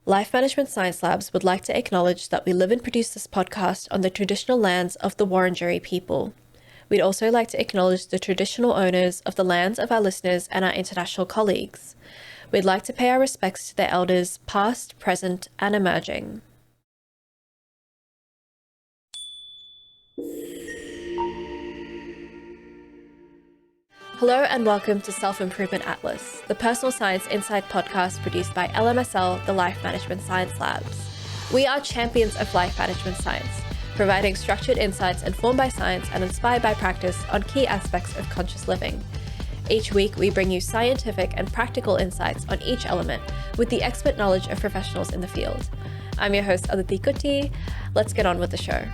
Life Management Science Labs would like to acknowledge that we live and produce this podcast on the traditional lands of the Wurundjeri people. We'd also like to acknowledge the traditional owners of the lands of our listeners and our international colleagues. We'd like to pay our respects to their elders, past, present, and emerging. Hello and welcome to Self-Improvement Atlas, the personal science insight podcast produced by LMSL, the Life Management Science Labs. We are champions of life management science, providing structured insights informed by science and inspired by practice on key aspects of conscious living. Each week, we bring you scientific and practical insights on each element with the expert knowledge of professionals in the field. I'm your host, Aditi Kuti. Let's get on with the show.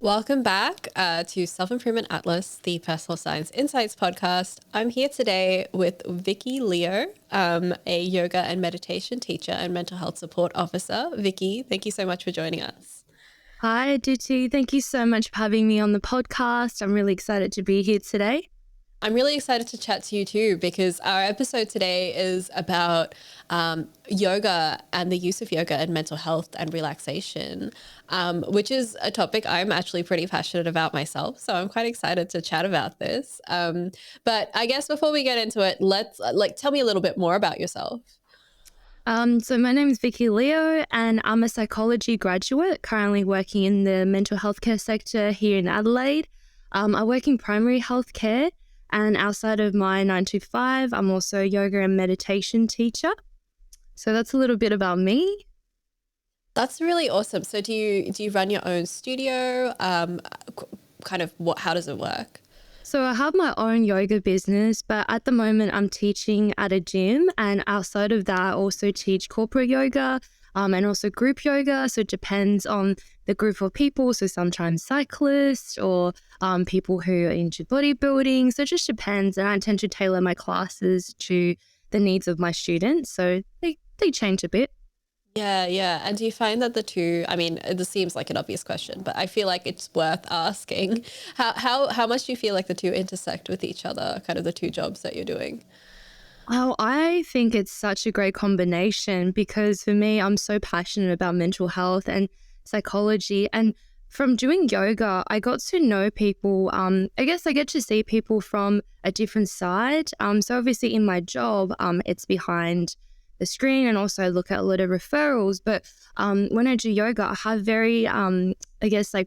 Welcome back to Self-Improvement Atlas, the Personal Science Insights podcast. I'm here today with Vicky Liu, a yoga and meditation teacher and mental health support officer. Vicky, thank you so much for joining us. Hi, Aditi. Thank you so much for having me on the podcast. I'm really excited to be here today. I'm really excited to chat to you too, because our episode today is about yoga and the use of yoga and mental health and relaxation, which is a topic I'm actually pretty passionate about myself. So I'm quite excited to chat about this. But I guess before we get into it, let's tell me a little bit more about yourself. So my name is Vicky Liu and I'm a psychology graduate currently working in the mental health care sector here in Adelaide. I work in primary health care. And outside of my 9 to 5, I'm also a yoga and meditation teacher. So that's a little bit about me. That's really awesome. So do you run your own studio? How does it work? So I have my own yoga business, but at the moment I'm teaching at a gym. And outside of that, I also teach corporate yoga and also group yoga. So it depends on the group of people. So sometimes cyclists or people who are into bodybuilding. So it just depends. And I tend to tailor my classes to the needs of my students. So they change a bit. Yeah. And do you find that the two, I mean, this seems like an obvious question, but I feel like it's worth asking. How much do you feel like the two intersect with each other, kind of the two jobs that you're doing? Oh, I think it's such a great combination because for me, I'm so passionate about mental health and psychology. And from doing yoga, I got to know people. I guess I get to see people from a different side. So obviously in my job, it's behind the screen and also I look at a lot of referrals. But when I do yoga, I have very,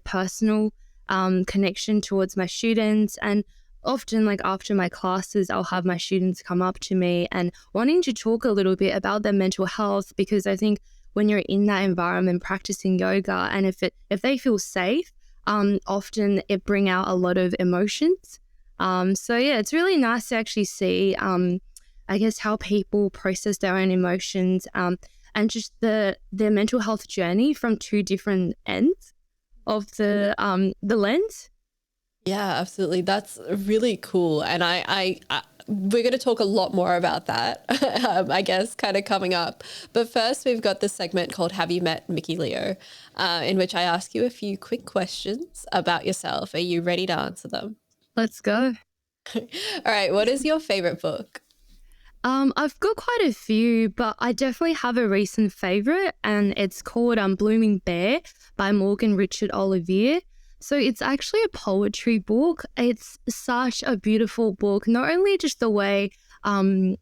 personal connection towards my students. And often, like after my classes, I'll have my students come up to me and wanting to talk a little bit about their mental health, because I think when you're in that environment practicing yoga and if they feel safe, often it bring out a lot of emotions. It's really nice to actually see, how people process their own emotions and just their mental health journey from two different ends of the lens. Yeah, absolutely. That's really cool. And I we're going to talk a lot more about that, I guess, kind of coming up. But first, we've got this segment called Have You Met Vicky Liu, in which I ask you a few quick questions about yourself. Are you ready to answer them? Let's go. All right. What is your favorite book? I've got quite a few, but I definitely have a recent favorite, and it's called Blooming Bear by Morgan Richard Olivier. So it's actually a poetry book. It's such a beautiful book, not only just the way, the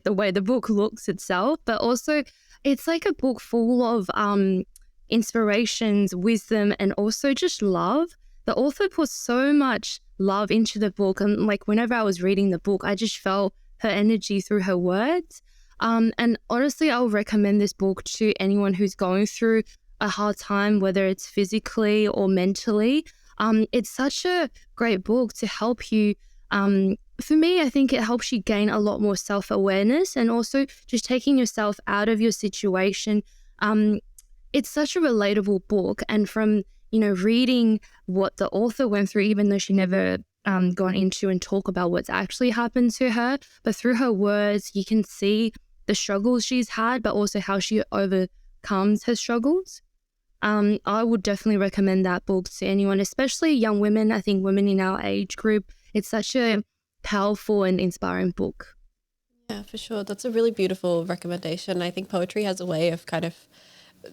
way the book looks itself, but also it's like a book full of inspirations, wisdom, and also just love. The author puts so much love into the book. And like whenever I was reading the book, I just felt her energy through her words. And honestly, I'll recommend this book to anyone who's going through a hard time, whether it's physically or mentally. It's such a great book to help you. For me, I think it helps you gain a lot more self-awareness and also just taking yourself out of your situation. It's such a relatable book. And from, reading what the author went through, even though she never gone into and talk about what's actually happened to her, but through her words, you can see the struggles she's had, but also how she overcomes her struggles. I would definitely recommend that book to anyone, especially young women. I think women in our age group, it's such a powerful and inspiring book. Yeah, for sure. That's a really beautiful recommendation. I think poetry has a way of kind of,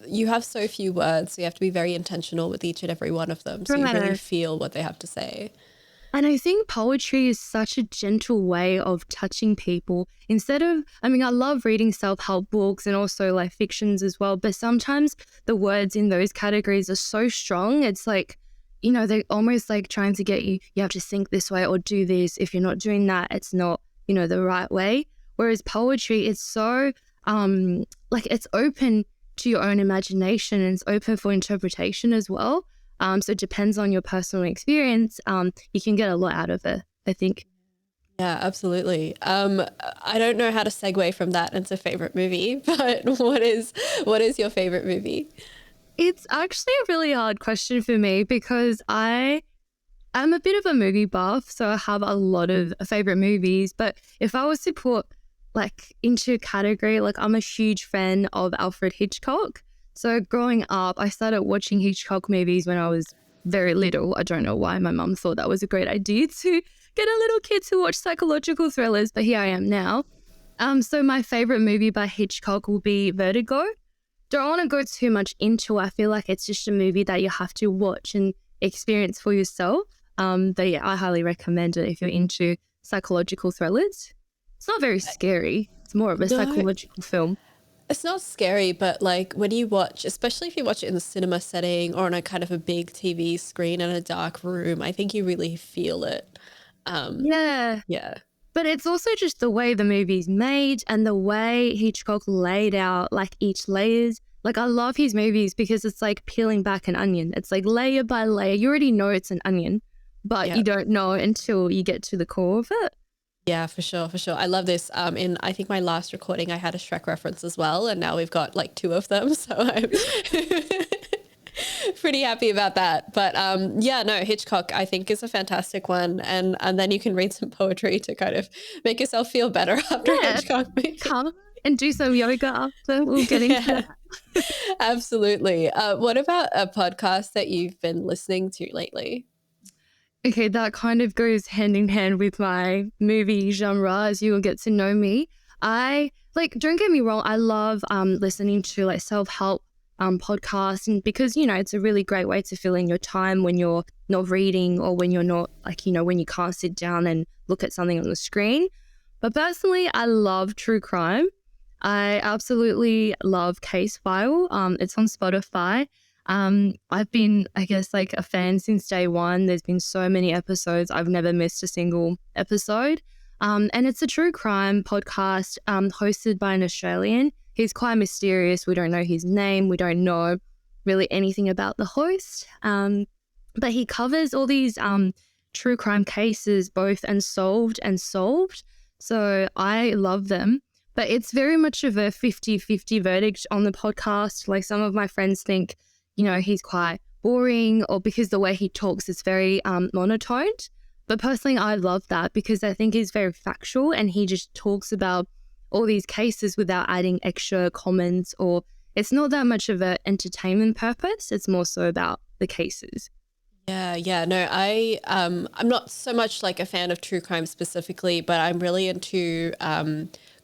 you have so few words, so you have to be very intentional with each and every one of them. So you really Right. feel what they have to say. And I think poetry is such a gentle way of touching people. Instead of, I mean, I love reading self-help books and also like fictions as well, but sometimes the words in those categories are so strong. It's like, they're almost like trying to get you, you have to think this way or do this. If you're not doing that, it's not, the right way. Whereas poetry, it's so, like it's open to your own imagination and it's open for interpretation as well. So it depends on your personal experience. You can get a lot out of it, I think. Yeah, absolutely. I don't know how to segue from that into favorite movie, but what is your favorite movie? It's actually a really hard question for me because I am a bit of a movie buff, so I have a lot of favorite movies. But if I was to put like into a category, like I'm a huge fan of Alfred Hitchcock. So growing up, I started watching Hitchcock movies when I was very little. I don't know why my mum thought that was a great idea to get a little kid to watch psychological thrillers, but here I am now. So my favorite movie by Hitchcock will be Vertigo. Don't want to go too much into it. I feel like it's just a movie that you have to watch and experience for yourself. But yeah, I highly recommend it if you're into psychological thrillers. It's not very scary. It's more of a No, psychological film. it's not scary, but like when you watch, especially if you watch it in the cinema setting or on a kind of a big TV screen in a dark room, I think you really feel it. Um, Yeah. yeah. But it's also just the way the movie's made and the way Hitchcock laid out like each layers. Like I love his movies because it's like peeling back an onion. It's like layer by layer. You already know it's an onion, but Yeah. you don't know until you get to the core of it. Yeah, for sure, for sure. I love this. In I think my last recording, I had a Shrek reference as well, and now we've got like two of them, so I'm pretty happy about that. But yeah, no, Hitchcock I think is a fantastic one, and then you can read some poetry to kind of make yourself feel better after a Yeah. Hitchcock movie. Come and do some yoga after. We'll get into Yeah, that. absolutely. What about a podcast that you've been listening to lately? Okay, that kind of goes hand in hand with my movie genre as you will get to know me. I like, don't get me wrong, I love listening to like self-help podcasts and because, it's a really great way to fill in your time when you're not reading or when you're not like, when you can't sit down and look at something on the screen. But personally, I love true crime. I absolutely love Case File. It's on Spotify. I've been, I guess, like a fan since day one. There's been so many episodes. I've never missed a single episode. And it's a true crime podcast hosted by an Australian. He's quite mysterious. We don't know his name. We don't know really anything about the host. But he covers all these true crime cases, both unsolved and solved. So I love them. But it's very much of a 50-50 verdict on the podcast. Like some of my friends think, he's quite boring or because the way he talks is very monotoned. But personally, I love that because I think he's very factual and he just talks about all these cases without adding extra comments or it's not that much of an entertainment purpose. It's more so about the cases. Yeah. No, I'm not so much like a fan of true crime specifically, but I'm really into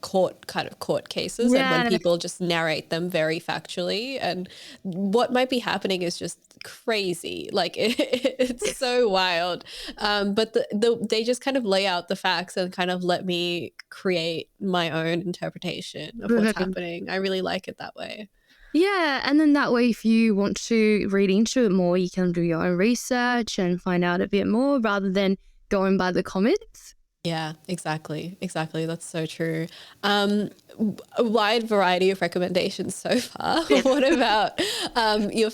court cases and when Yeah. people just narrate them very factually and what might be happening is just crazy. Like it's so wild. But they just kind of lay out the facts and kind of let me create my own interpretation of what's happening. I really like it that way. Yeah, and then that way, if you want to read into it more, you can do your own research and find out a bit more rather than going by the comments. Yeah, exactly. Exactly. That's so true. A wide variety of recommendations so far. What about a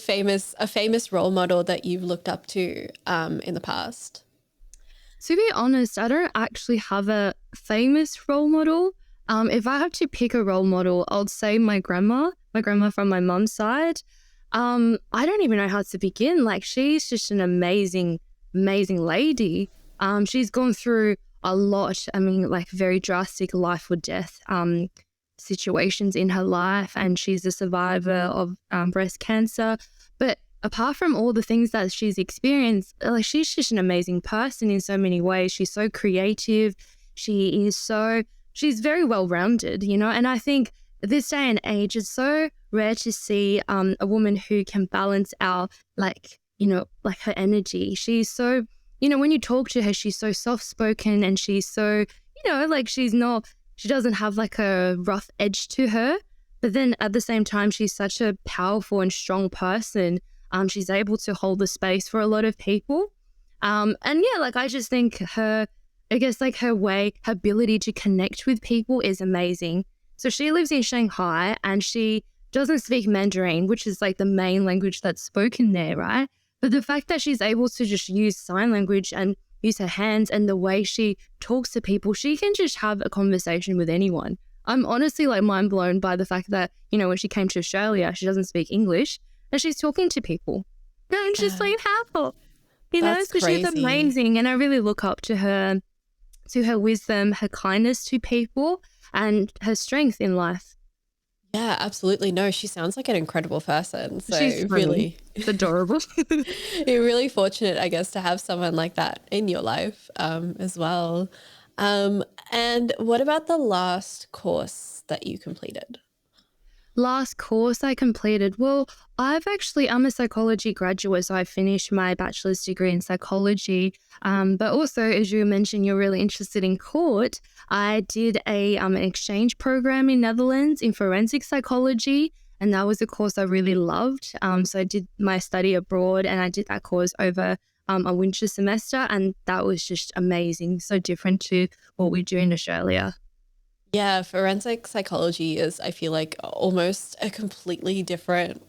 famous role model that you've looked up to in the past? To be honest, I don't actually have a famous role model. If I have to pick a role model, I'd say my grandma from my mum's side. I don't even know how to begin. Like, she's just an amazing, amazing lady. She's gone through a lot. I mean, like very drastic life or death situations in her life, and she's a survivor of breast cancer. But apart from all the things that she's experienced, like she's just an amazing person in so many ways. She's so creative. She is so she's very well-rounded, you know, and I think this day and age, it's so rare to see a woman who can balance out, like, you know, like her energy. She's so, you know, when you talk to her, she's so soft-spoken and she's so, you know, like she doesn't have like a rough edge to her. But then at the same time, she's such a powerful and strong person. She's able to hold the space for a lot of people. And yeah, like I just think her ability to connect with people is amazing. So she lives in Shanghai and she doesn't speak Mandarin, which is like the main language that's spoken there, right? But the fact that she's able to just use sign language and use her hands and the way she talks to people, she can just have a conversation with anyone. I'm honestly like mind blown by the fact that, you know, when she came to Australia, she doesn't speak English and she's talking to people. And she's like, how? You know, so she's amazing. And I really look up to her wisdom, her kindness to people, and her strength in life. Yeah, absolutely. No, she sounds like an incredible person. So she's really, it's adorable. You're really fortunate, I guess, to have someone like that in your life as well. And what about the last course that you completed? Last course I completed, well, I'm a psychology graduate, so I finished my bachelor's degree in psychology. But also, as you mentioned, you're really interested in court. I did an exchange program in Netherlands in forensic psychology, and that was a course I really loved. So I did my study abroad, and I did that course over a winter semester, and that was just amazing. So different to what we do in Australia. Yeah, forensic psychology is, I feel like, almost a completely different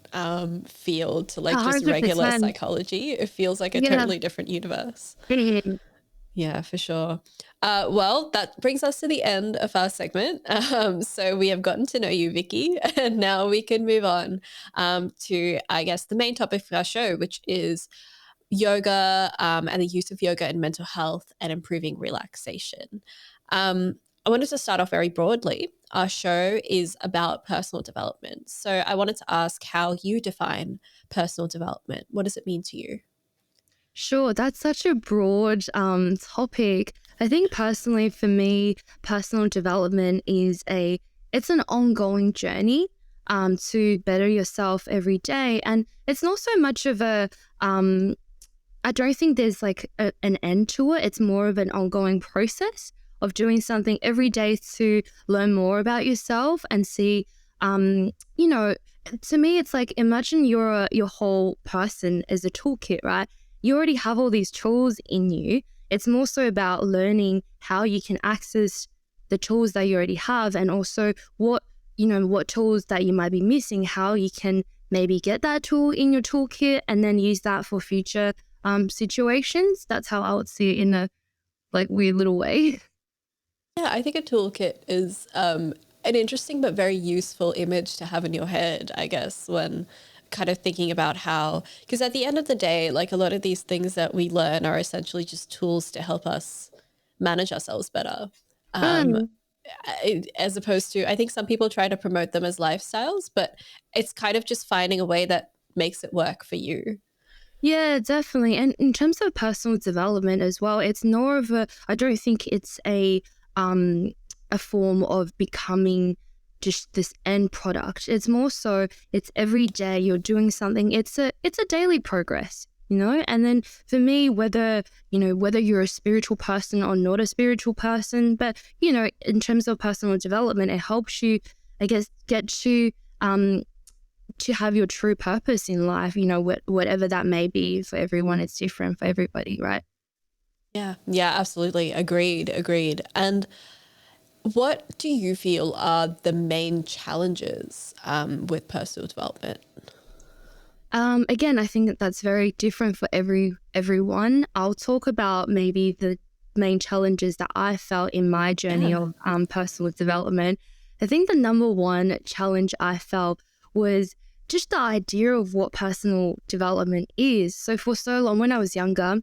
field to like just 100%. regular psychology. It feels like a totally different universe. Yeah, for sure. Well, that brings us to the end of our segment. So we have gotten to know you, Vicky, and now we can move on to, I guess, the main topic of our show, which is yoga and the use of yoga in mental health and improving relaxation. I wanted to start off very broadly. Our show is about personal development. So I wanted to ask how you define personal development. What does it mean to you? Sure, that's such a broad topic. I think personally for me, personal development it's an ongoing journey to better yourself every day. And it's not so much of I don't think there's like an end to it. It's more of an ongoing process of doing something every day to learn more about yourself and see, you know, to me, it's like, imagine your whole person as a toolkit, right? You already have all these tools in you. It's more so about learning how you can access the tools that you already have, and also what tools that you might be missing, how you can maybe get that tool in your toolkit and then use that for future situations. That's how I would see it in a like weird little way. Yeah, I think a toolkit is an interesting but very useful image to have in your head, I guess, when kind of thinking about how, because at the end of the day, like a lot of these things that we learn are essentially just tools to help us manage ourselves better. As opposed to, I think some people try to promote them as lifestyles, but it's kind of just finding a way that makes it work for you. Yeah, definitely. And in terms of personal development as well, it's more of I don't think it's a form of becoming just this end product. It's more so it's every day you're doing something. It's a daily progress, you know? And then for me, whether you're a spiritual person or not a spiritual person, but, you know, in terms of personal development, it helps you, I guess, get to have your true purpose in life, you know, whatever that may be. For everyone, it's different for everybody, right? Yeah, absolutely. Agreed. And what do you feel are the main challenges with personal development? Again, I think that's very different for everyone. I'll talk about maybe the main challenges that I felt in my journey of personal development. I think the number one challenge I felt was just the idea of what personal development is. So for so long, when I was younger,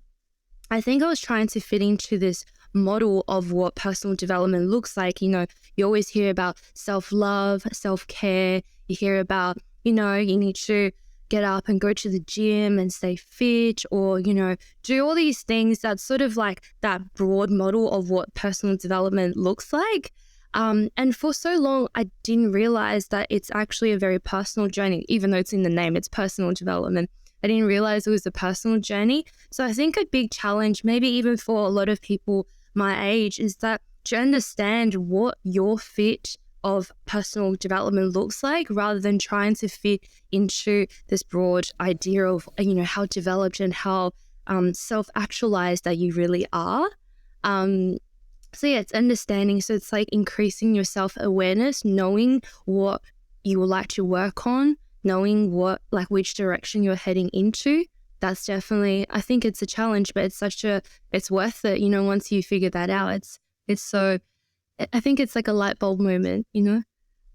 I think I was trying to fit into this model of what personal development looks like. You know, you always hear about self-love, self-care. You hear about, you know, you need to get up and go to the gym and stay fit, or, you know, do all these things. That's sort of like that broad model of what personal development looks like. And for so long, I didn't realize that it's actually a very personal journey, even though it's in the name, it's personal development. I didn't realize it was a personal journey. So I think a big challenge, maybe even for a lot of people my age, is that to understand what your fit of personal development looks like, rather than trying to fit into this broad idea of, how developed and how self-actualized that you really are. So yeah, it's understanding. So it's like increasing your self-awareness, knowing what you would like to work on, knowing which direction you're heading into. That's definitely, I think it's a challenge, but it's worth it, once you figure that out. It's so, I think it's like a light bulb moment.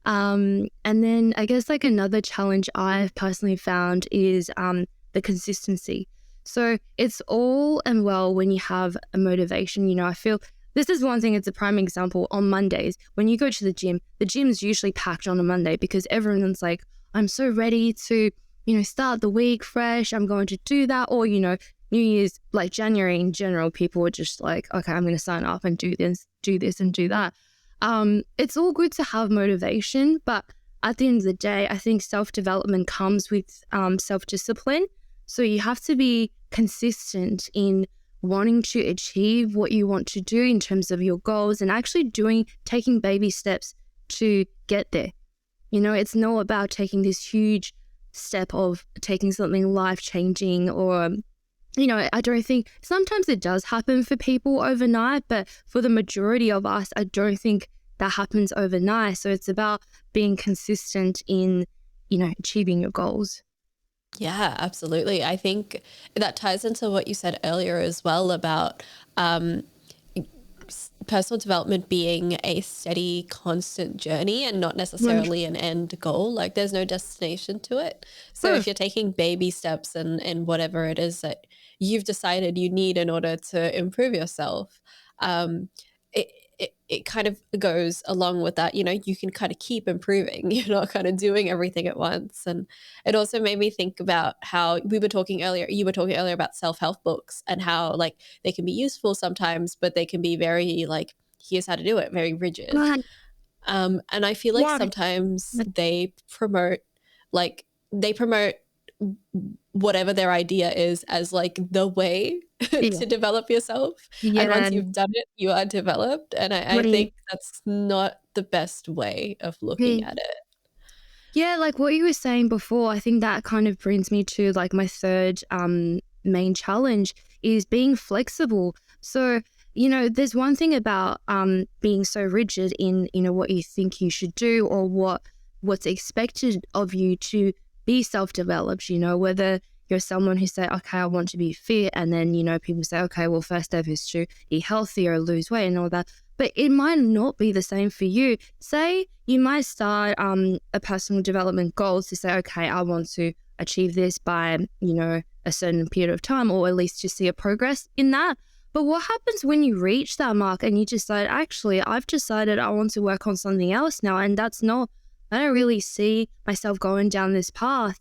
And then I guess like another challenge I've personally found is the consistency. So it's all and well when you have a motivation. I feel this is one thing, it's a prime example. On Mondays, when you go to the gym's usually packed on a Monday because everyone's like, I'm so ready to, start the week fresh. I'm going to do that. Or, New Year's, like January in general, people are just like, okay, I'm going to sign up and do this and do that. It's all good to have motivation, but at the end of the day, I think self-development comes with self-discipline. So you have to be consistent in wanting to achieve what you want to do in terms of your goals and actually taking baby steps to get there. It's not about taking this huge step of taking something life-changing or, I don't think, sometimes it does happen for people overnight, but for the majority of us, I don't think that happens overnight. So it's about being consistent in, achieving your goals. Yeah, absolutely. I think that ties into what you said earlier as well about personal development being a steady, constant journey and not necessarily an end goal. Like there's no destination to it. So if you're taking baby steps and whatever it is that you've decided you need in order to improve yourself, it kind of goes along with that. You can kind of keep improving. You're not kind of doing everything at once. And it also made me think about how you were talking earlier about self-help books and how like they can be useful sometimes, but they can be very like, here's how to do it, very rigid. And I feel like sometimes they promote whatever their idea is as like the way to develop yourself. And once you've done it, you are developed. And I think that's not the best way of looking at it. Yeah, like what you were saying before, I think that kind of brings me to like my third main challenge is being flexible. So, there's one thing about being so rigid in, what you think you should do or what's expected of you to be self-developed, whether you're someone who say, okay, I want to be fit. And then, people say, okay, well, first step is to eat healthy or lose weight and all that. But it might not be the same for you. Say you might start a personal development goal to say, okay, I want to achieve this by, a certain period of time, or at least to see a progress in that. But what happens when you reach that mark and you decide, actually, I've decided I want to work on something else now, and I don't really see myself going down this path.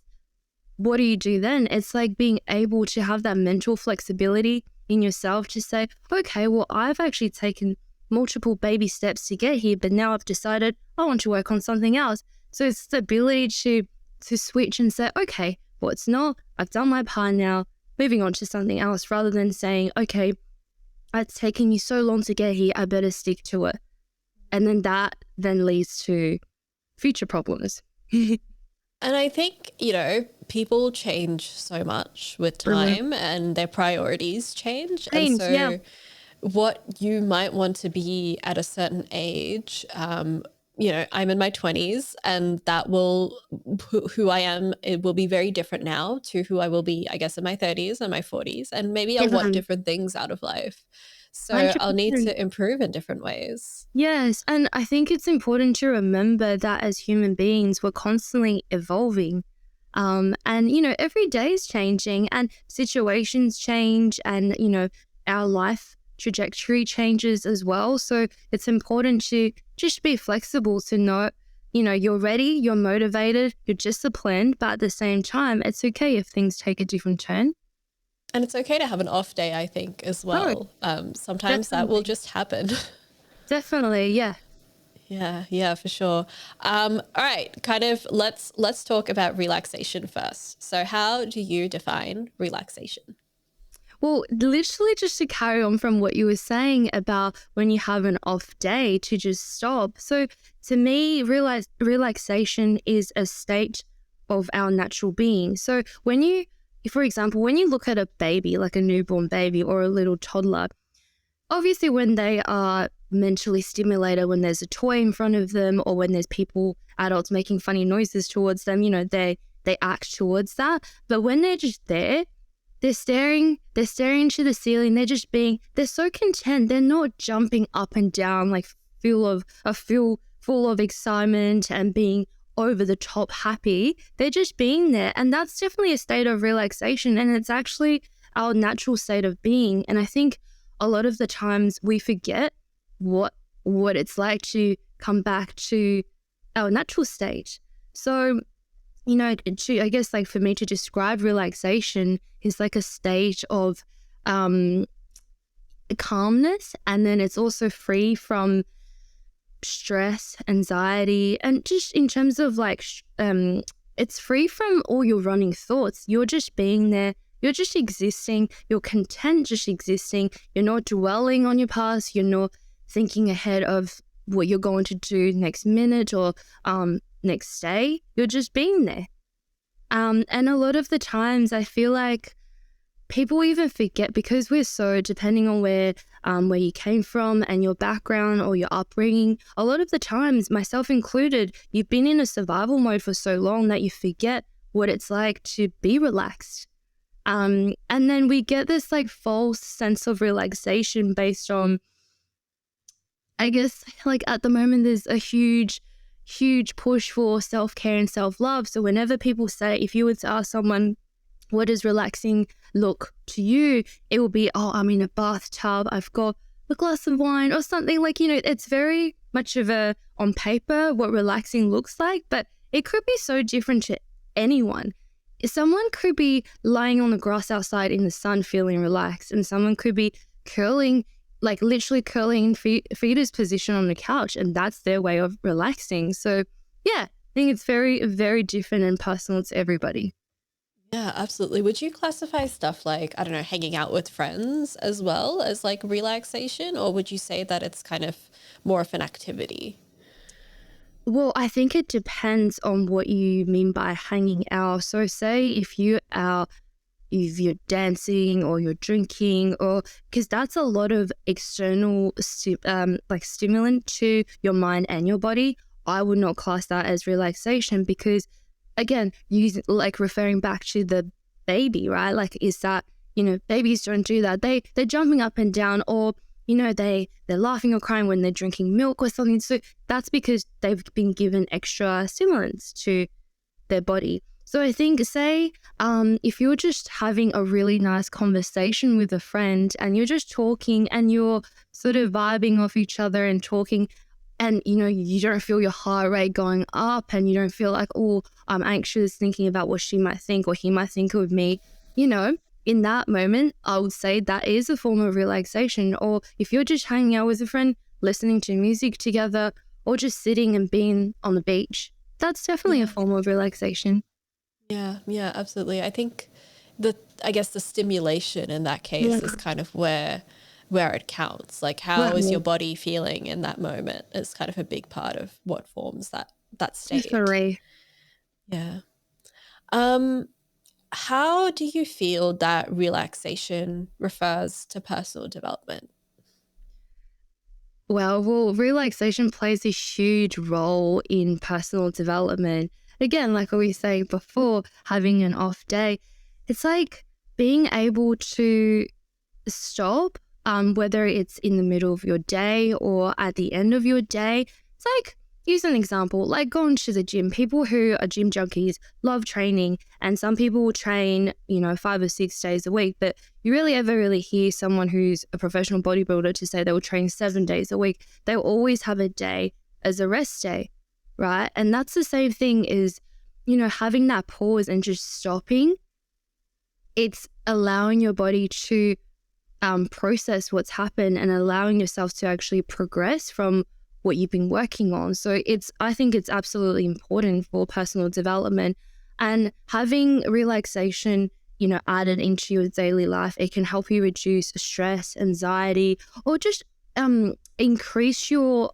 What do you do then? It's like being able to have that mental flexibility in yourself to say, okay, well, I've actually taken multiple baby steps to get here, but now I've decided I want to work on something else. So it's the ability to switch and say, okay, well, it's not, I've done my part now, moving on to something else, rather than saying, okay, it's taken me so long to get here, I better stick to it. And then that then leads to future problems. And I think, people change so much with time and their priorities change. And so what you might want to be at a certain age, I'm in my 20s and who I am, it will be very different now to who I will be, I guess, in my 30s and my 40s. And maybe I'll want different things out of life. So 100%. I'll need to improve in different ways. Yes. And I think it's important to remember that as human beings, we're constantly evolving. And, every day is changing and situations change and, our life trajectory changes as well. So it's important to just be flexible to know, you're ready, you're motivated, you're disciplined, but at the same time, it's okay if things take a different turn. And it's okay to have an off day, I think, as well. Sometimes definitely. That will just happen. Definitely, yeah. Yeah, for sure. All right, kind of let's talk about relaxation first. So how do you define relaxation? Well, literally just to carry on from what you were saying about when you have an off day to just stop. So to me, relaxation is a state of our natural being. So when you, for example, when you look at a baby, like a newborn baby or a little toddler, obviously when they are mentally stimulated, when there's a toy in front of them or when there's people, adults making funny noises towards them, they act towards that. But when they're just there, they're staring to the ceiling. They're so content. They're not jumping up and down like full of excitement and being over the top happy. They're just being there. And that's definitely a state of relaxation. And it's actually our natural state of being. And I think a lot of the times we forget what it's like to come back to our natural state. So I guess like for me to describe relaxation is like a state of calmness, and then it's also free from stress, anxiety, and just in terms of like it's free from all your running thoughts. You're just being there. You're just existing. You're content just existing. You're not dwelling on your past. You're not thinking ahead of what you're going to do next minute or next day. You're just being there. And a lot of the times I feel like people even forget, because we're so, depending on where you came from and your background or your upbringing, a lot of the times, myself included, you've been in a survival mode for so long that you forget what it's like to be relaxed. And then we get this like false sense of relaxation based on, I guess, like at the moment, there's a huge push for self-care and self-love. So whenever people say, if you were to ask someone, what does relaxing look to you? It will be, oh, I'm in a bathtub, I've got a glass of wine or something. Like, it's very much of a, on paper, what relaxing looks like, but it could be so different to anyone. Someone could be lying on the grass outside in the sun feeling relaxed, and someone could be curling, like literally curling in fetus position on the couch, and that's their way of relaxing. So yeah, I think it's very, very different and personal to everybody. Yeah, absolutely. Would you classify stuff like, I don't know, hanging out with friends as well as like relaxation, or would you say that it's kind of more of an activity? Well, I think it depends on what you mean by hanging out. So say if you're dancing or you're drinking, or because that's a lot of external like stimulant to your mind and your body. I would not class that as relaxation, because again, like referring back to the baby, right? Like, is that, babies don't do that. They're jumping up and down, or they're laughing or crying when they're drinking milk or something. So that's because they've been given extra stimulants to their body. So I think, say, if you're just having a really nice conversation with a friend and you're just talking and you're sort of vibing off each other and talking, and, you don't feel your heart rate going up and you don't feel like, oh, I'm anxious thinking about what she might think or he might think of me, in that moment, I would say that is a form of relaxation. Or if you're just hanging out with a friend, listening to music together, or just sitting and being on the beach, that's definitely a form of relaxation. Yeah, absolutely. I think I guess the stimulation in that case is kind of where it counts. Like, how is your body feeling in that moment is kind of a big part of what forms that state. Definitely. Yeah. How do you feel that relaxation refers to personal development? Well, relaxation plays a huge role in personal development. Again, like I was saying before, having an off day, it's like being able to stop, whether it's in the middle of your day or at the end of your day. It's like, use an example, like going to the gym. People who are gym junkies love training, and some people will train, 5 or 6 days a week, but you really ever really hear someone who's a professional bodybuilder to say they will train 7 days a week. They'll always have a day as a rest day, right? And that's the same thing is, having that pause and just stopping. It's allowing your body to process what's happened and allowing yourself to actually progress from what you've been working on. So I think it's absolutely important for personal development, and having relaxation, added into your daily life, it can help you reduce stress, anxiety, or just increase your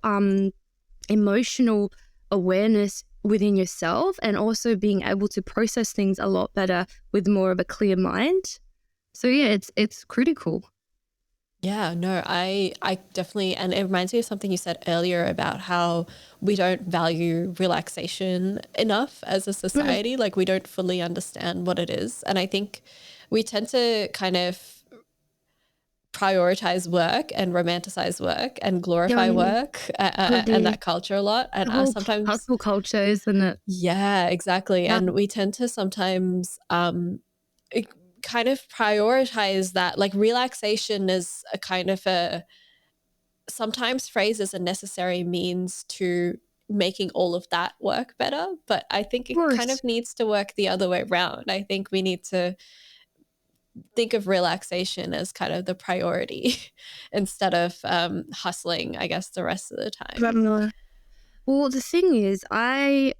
emotional awareness within yourself, and also being able to process things a lot better with more of a clear mind. So yeah, it's critical. Yeah, no, I definitely, and it reminds me of something you said earlier about how we don't value relaxation enough as a society. Like we don't fully understand what it is. And I think we tend to kind of prioritize work and romanticize work and glorify Yeah, work we and do. that culture a lot. And The whole sometimes, hustle culture, isn't it? yeah, exactly. Yeah. And we tend to sometimes it kind of prioritize that. Like relaxation is a kind of a sometimes phrase as a necessary means to making all of that work better. But I think Of it kind course. of needs to work the other way around. I think we need to think of relaxation as kind of the priority instead of hustling, I guess, the rest of the time. Well, the thing is, I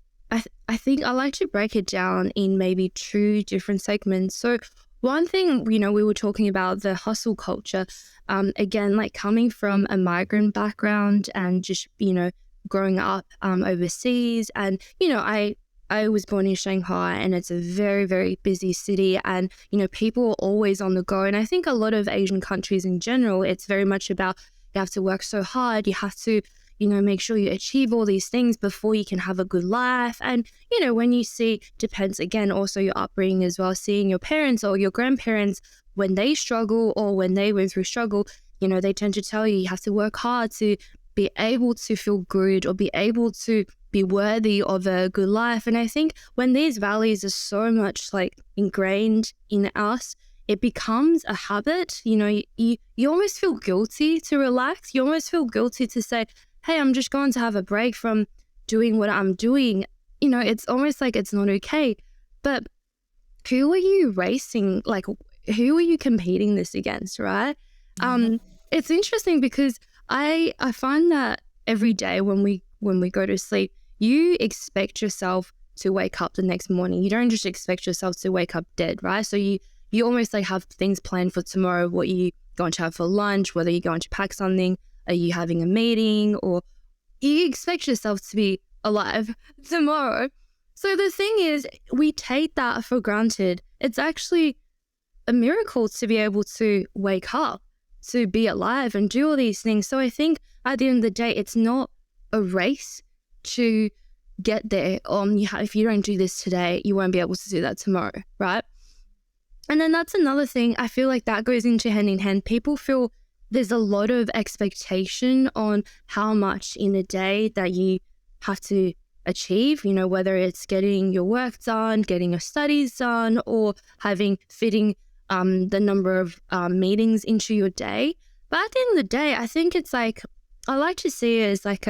think I like to break it down in maybe two different segments. So one thing, we were talking about the hustle culture. Again, like coming from a migrant background and just, growing up overseas, and I was born in Shanghai, and it's a very, very busy city, and people are always on the go. And I think a lot of Asian countries in general, it's very much about you have to work so hard, you have to make sure you achieve all these things before you can have a good life. And, when you see, depends again, also your upbringing as well, seeing your parents or your grandparents, when they struggle or when they went through struggle, they tend to tell you have to work hard to be able to feel good or be able to be worthy of a good life. And I think when these values are so much like ingrained in us, it becomes a habit. You almost feel guilty to relax. You almost feel guilty to say, hey, I'm just going to have a break from doing what I'm doing. It's almost like it's not okay. But who are you racing? Like, who are you competing this against, right? It's interesting because I find that every day when we go to sleep, you expect yourself to wake up the next morning. You don't just expect yourself to wake up dead, right? So you almost like have things planned for tomorrow, what you going to have for lunch, whether you're going to pack something, are you having a meeting, or you expect yourself to be alive tomorrow. So the thing is, we take that for granted. It's actually a miracle to be able to wake up, to be alive and do all these things. So I think at the end of the day, it's not a race to get there. If you don't do this today, you won't be able to do that tomorrow, right? And then that's another thing. I feel like that goes into hand in hand. People feel there's a lot of expectation on how much in a day that you have to achieve, whether it's getting your work done, getting your studies done, or fitting the number of meetings into your day. But at the end of the day, I think it's like, I like to see it as like,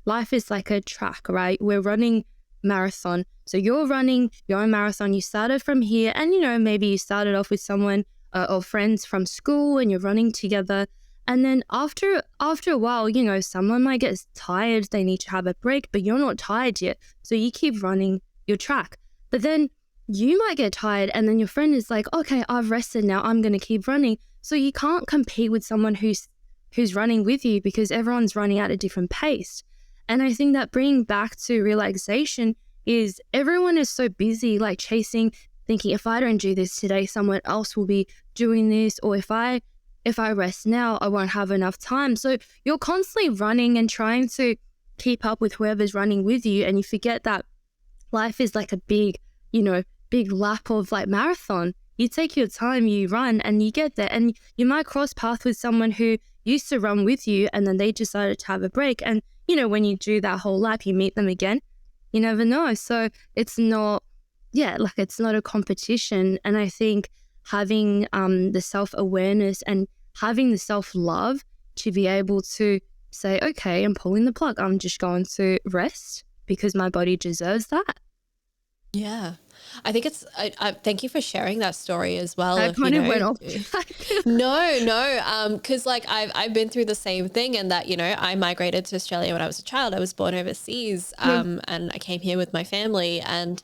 life is like a track, right? We're running marathon. So you're running your own marathon. You started from here, and, maybe you started off with someone or friends from school, and you're running together. And then after a while, someone might get tired, they need to have a break, but you're not tired yet. So you keep running your track. But then you might get tired, and then your friend is like, okay, I've rested now, I'm going to keep running. So you can't compete with someone who's running with you, because everyone's running at a different pace. And I think that bringing back to relaxation is everyone is so busy, like chasing, thinking if I don't do this today, someone else will be doing this, or if I rest now, I won't have enough time. So you're constantly running and trying to keep up with whoever's running with you, and you forget that life is like a big lap of like marathon. You take your time, you run, and you get there, and you might cross paths with someone who used to run with you, and then they decided to have a break. And when you do that whole lap, you meet them again. You never know. So it's not, it's not a competition. And I think having the self-awareness and having the self-love to be able to say, okay, I'm pulling the plug. I'm just going to rest because my body deserves that. Yeah. I think thank you for sharing that story as well I of, kind of went off track. no, cause like I've been through the same thing and that, I migrated to Australia when I was a child. I was born overseas, and I came here with my family and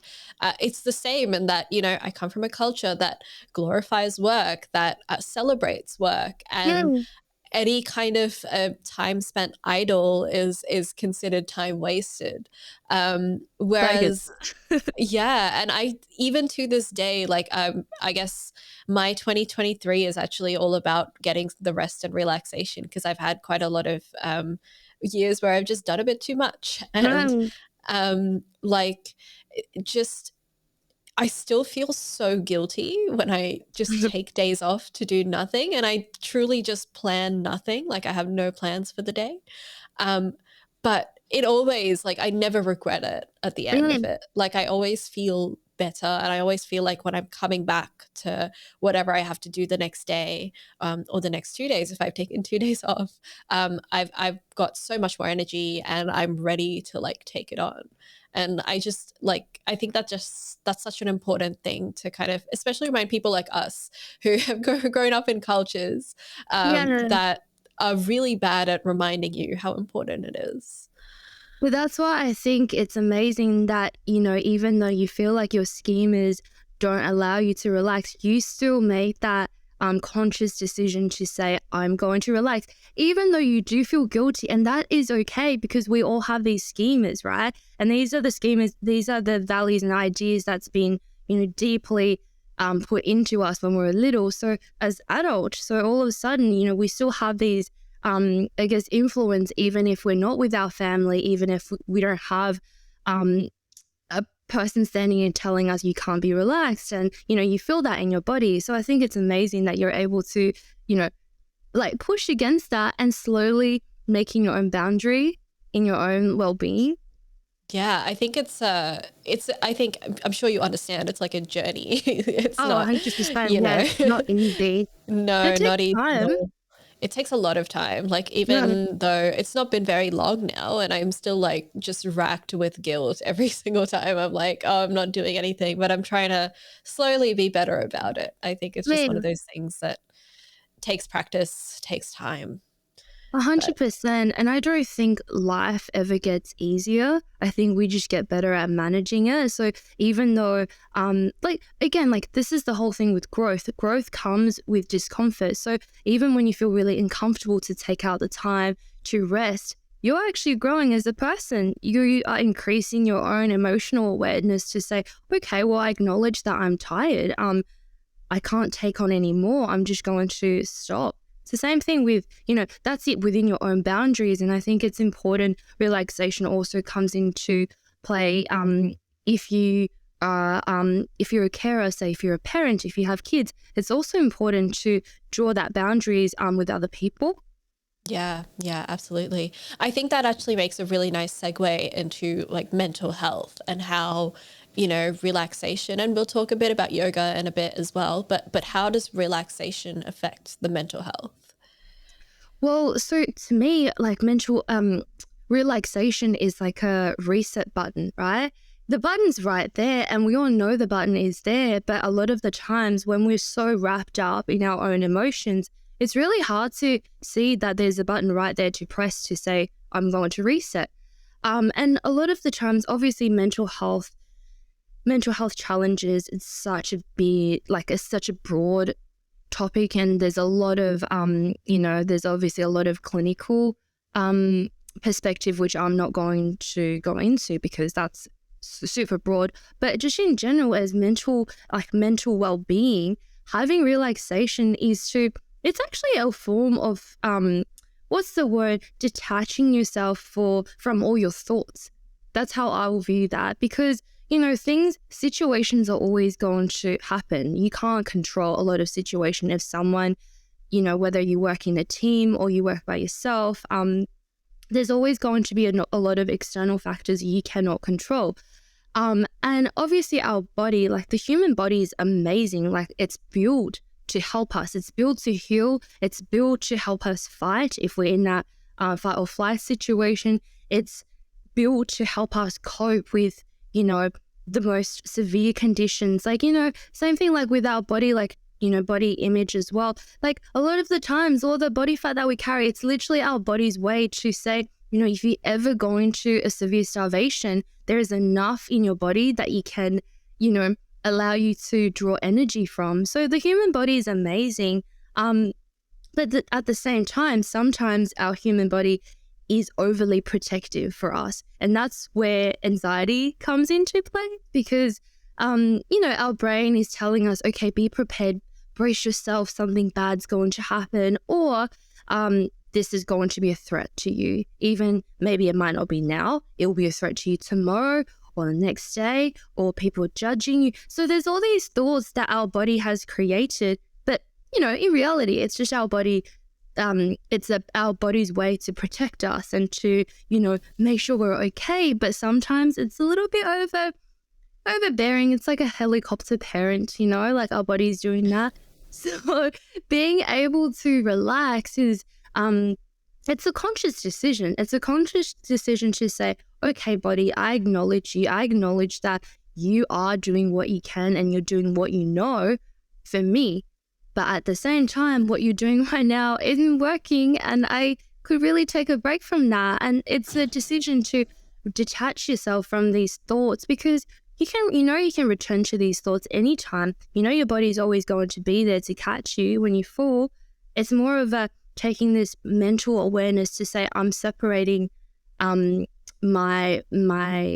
it's the same in that, I come from a culture that glorifies work, that celebrates work, Yeah, and any kind of time spent idle is considered time wasted. I get Whereas yeah, and I even to this day, like I guess my 2023 is actually all about getting the rest and relaxation because I've had quite a lot of years where I've just done a bit too much and that. like just I still feel so guilty when I just take days off to do nothing and I truly just plan nothing. Like I have no plans for the day. Um, but it always, like, I never regret it at the end of Mm, it. Like, I always feel better. And I always feel like when I'm coming back to whatever I have to do the next day, or the next 2 days, if I've taken 2 days off, I've got so much more energy and I'm ready to like take it on. And I just like, I think that's such an important thing to kind of, especially remind people like us who have grown up in cultures yeah. that are really bad at reminding you how important it is. But that's why I think it's amazing that, even though you feel like your schemas don't allow you to relax, you still make that conscious decision to say, I'm going to relax, even though you do feel guilty. And that is okay because we all have these schemas, right? And these are the schemas, these are the values and ideas that's been, deeply put into us when we were little. So as adults, so all of a sudden, we still have these I guess, influence, even if we're not with our family, even if we don't have a person standing and telling us you can't be relaxed. And, you feel that in your body. So I think it's amazing that you're able to, like push against that and slowly making your own boundary in your own well-being. Yeah, I think I think I'm sure you understand it's like a journey. It's Oh, not, 100%. you Yeah, know, it's not easy. It no, takes not easy at time. all. It takes a lot of time. Like Yeah. even though it's not been very long now and I'm still like just racked with guilt every single time I'm like, oh, I'm not doing anything, but I'm trying to slowly be better about it. I think it's I just one of mean, those things that takes practice, takes time. But 100%. And I don't think life ever gets easier. I think we just get better at managing it. So even though, like, again, like this is the whole thing with growth. Growth comes with discomfort. So even when you feel really uncomfortable to take out the time to rest, you're actually growing as a person. You are increasing your own emotional awareness to say, okay, well, I acknowledge that I'm tired. I can't take on any more. I'm just going to stop. It's the same thing with, that's it within your own boundaries. And I think it's important. Relaxation also comes into play if you are, if you're a carer, say if you're a parent, if you have kids, it's also important to draw that boundaries with other people. yeah, absolutely. I think that actually makes a really nice segue into like mental health and how, relaxation, and we'll talk a bit about yoga in a bit as well, but how does relaxation affect the mental health? Well, so to me, like mental relaxation is like a reset button, right? The button's right there, and we all know the button is there. But a lot of the times when we're so wrapped up in our own emotions, it's really hard to see that there's a button right there to press to say, I'm going to reset. And a lot of the times, obviously, mental health challenges, it's such a big, like, it's such a broad topic, and there's a lot of there's obviously a lot of clinical perspective which I'm not going to go into because that's super broad. But just in general, as mental well-being, having relaxation it's actually a form of what's the word, detaching yourself from all your thoughts. That's how I will view that, because situations are always going to happen. You can't control a lot of situation. If someone, whether you work in a team or you work by yourself, there's always going to be a lot of external factors you cannot control. And obviously our body, like the human body is amazing. Like it's built to help us. It's built to heal. It's built to help us fight if we're in that fight or flight situation. It's built to help us cope with, the most severe conditions. Like, same thing like with our body, like, body image as well. Like a lot of the times, all the body fat that we carry, it's literally our body's way to say, if you ever go into a severe starvation, there is enough in your body that you can, allow you to draw energy from. So the human body is amazing. But at the same time, sometimes our human body is overly protective for us. And that's where anxiety comes into play because, our brain is telling us, okay, be prepared, brace yourself, something bad's going to happen, or this is going to be a threat to you. Even maybe it might not be now, it will be a threat to you tomorrow or the next day, or people judging you. So there's all these thoughts that our body has created, but in reality, it's just our body. It's our body's way to protect us and to, make sure we're okay. But sometimes it's a little bit overbearing. It's like a helicopter parent, like our body's doing that. So being able to relax is, it's a conscious decision. It's a conscious decision to say, okay, body, I acknowledge you. I acknowledge that you are doing what you can and you're doing what you know for me. But at the same time, what you're doing right now isn't working, and I could really take a break from that. And it's a decision to detach yourself from these thoughts because you can return to these thoughts anytime. Your body's always going to be there to catch you when you fall. It's more of a taking this mental awareness to say, I'm separating my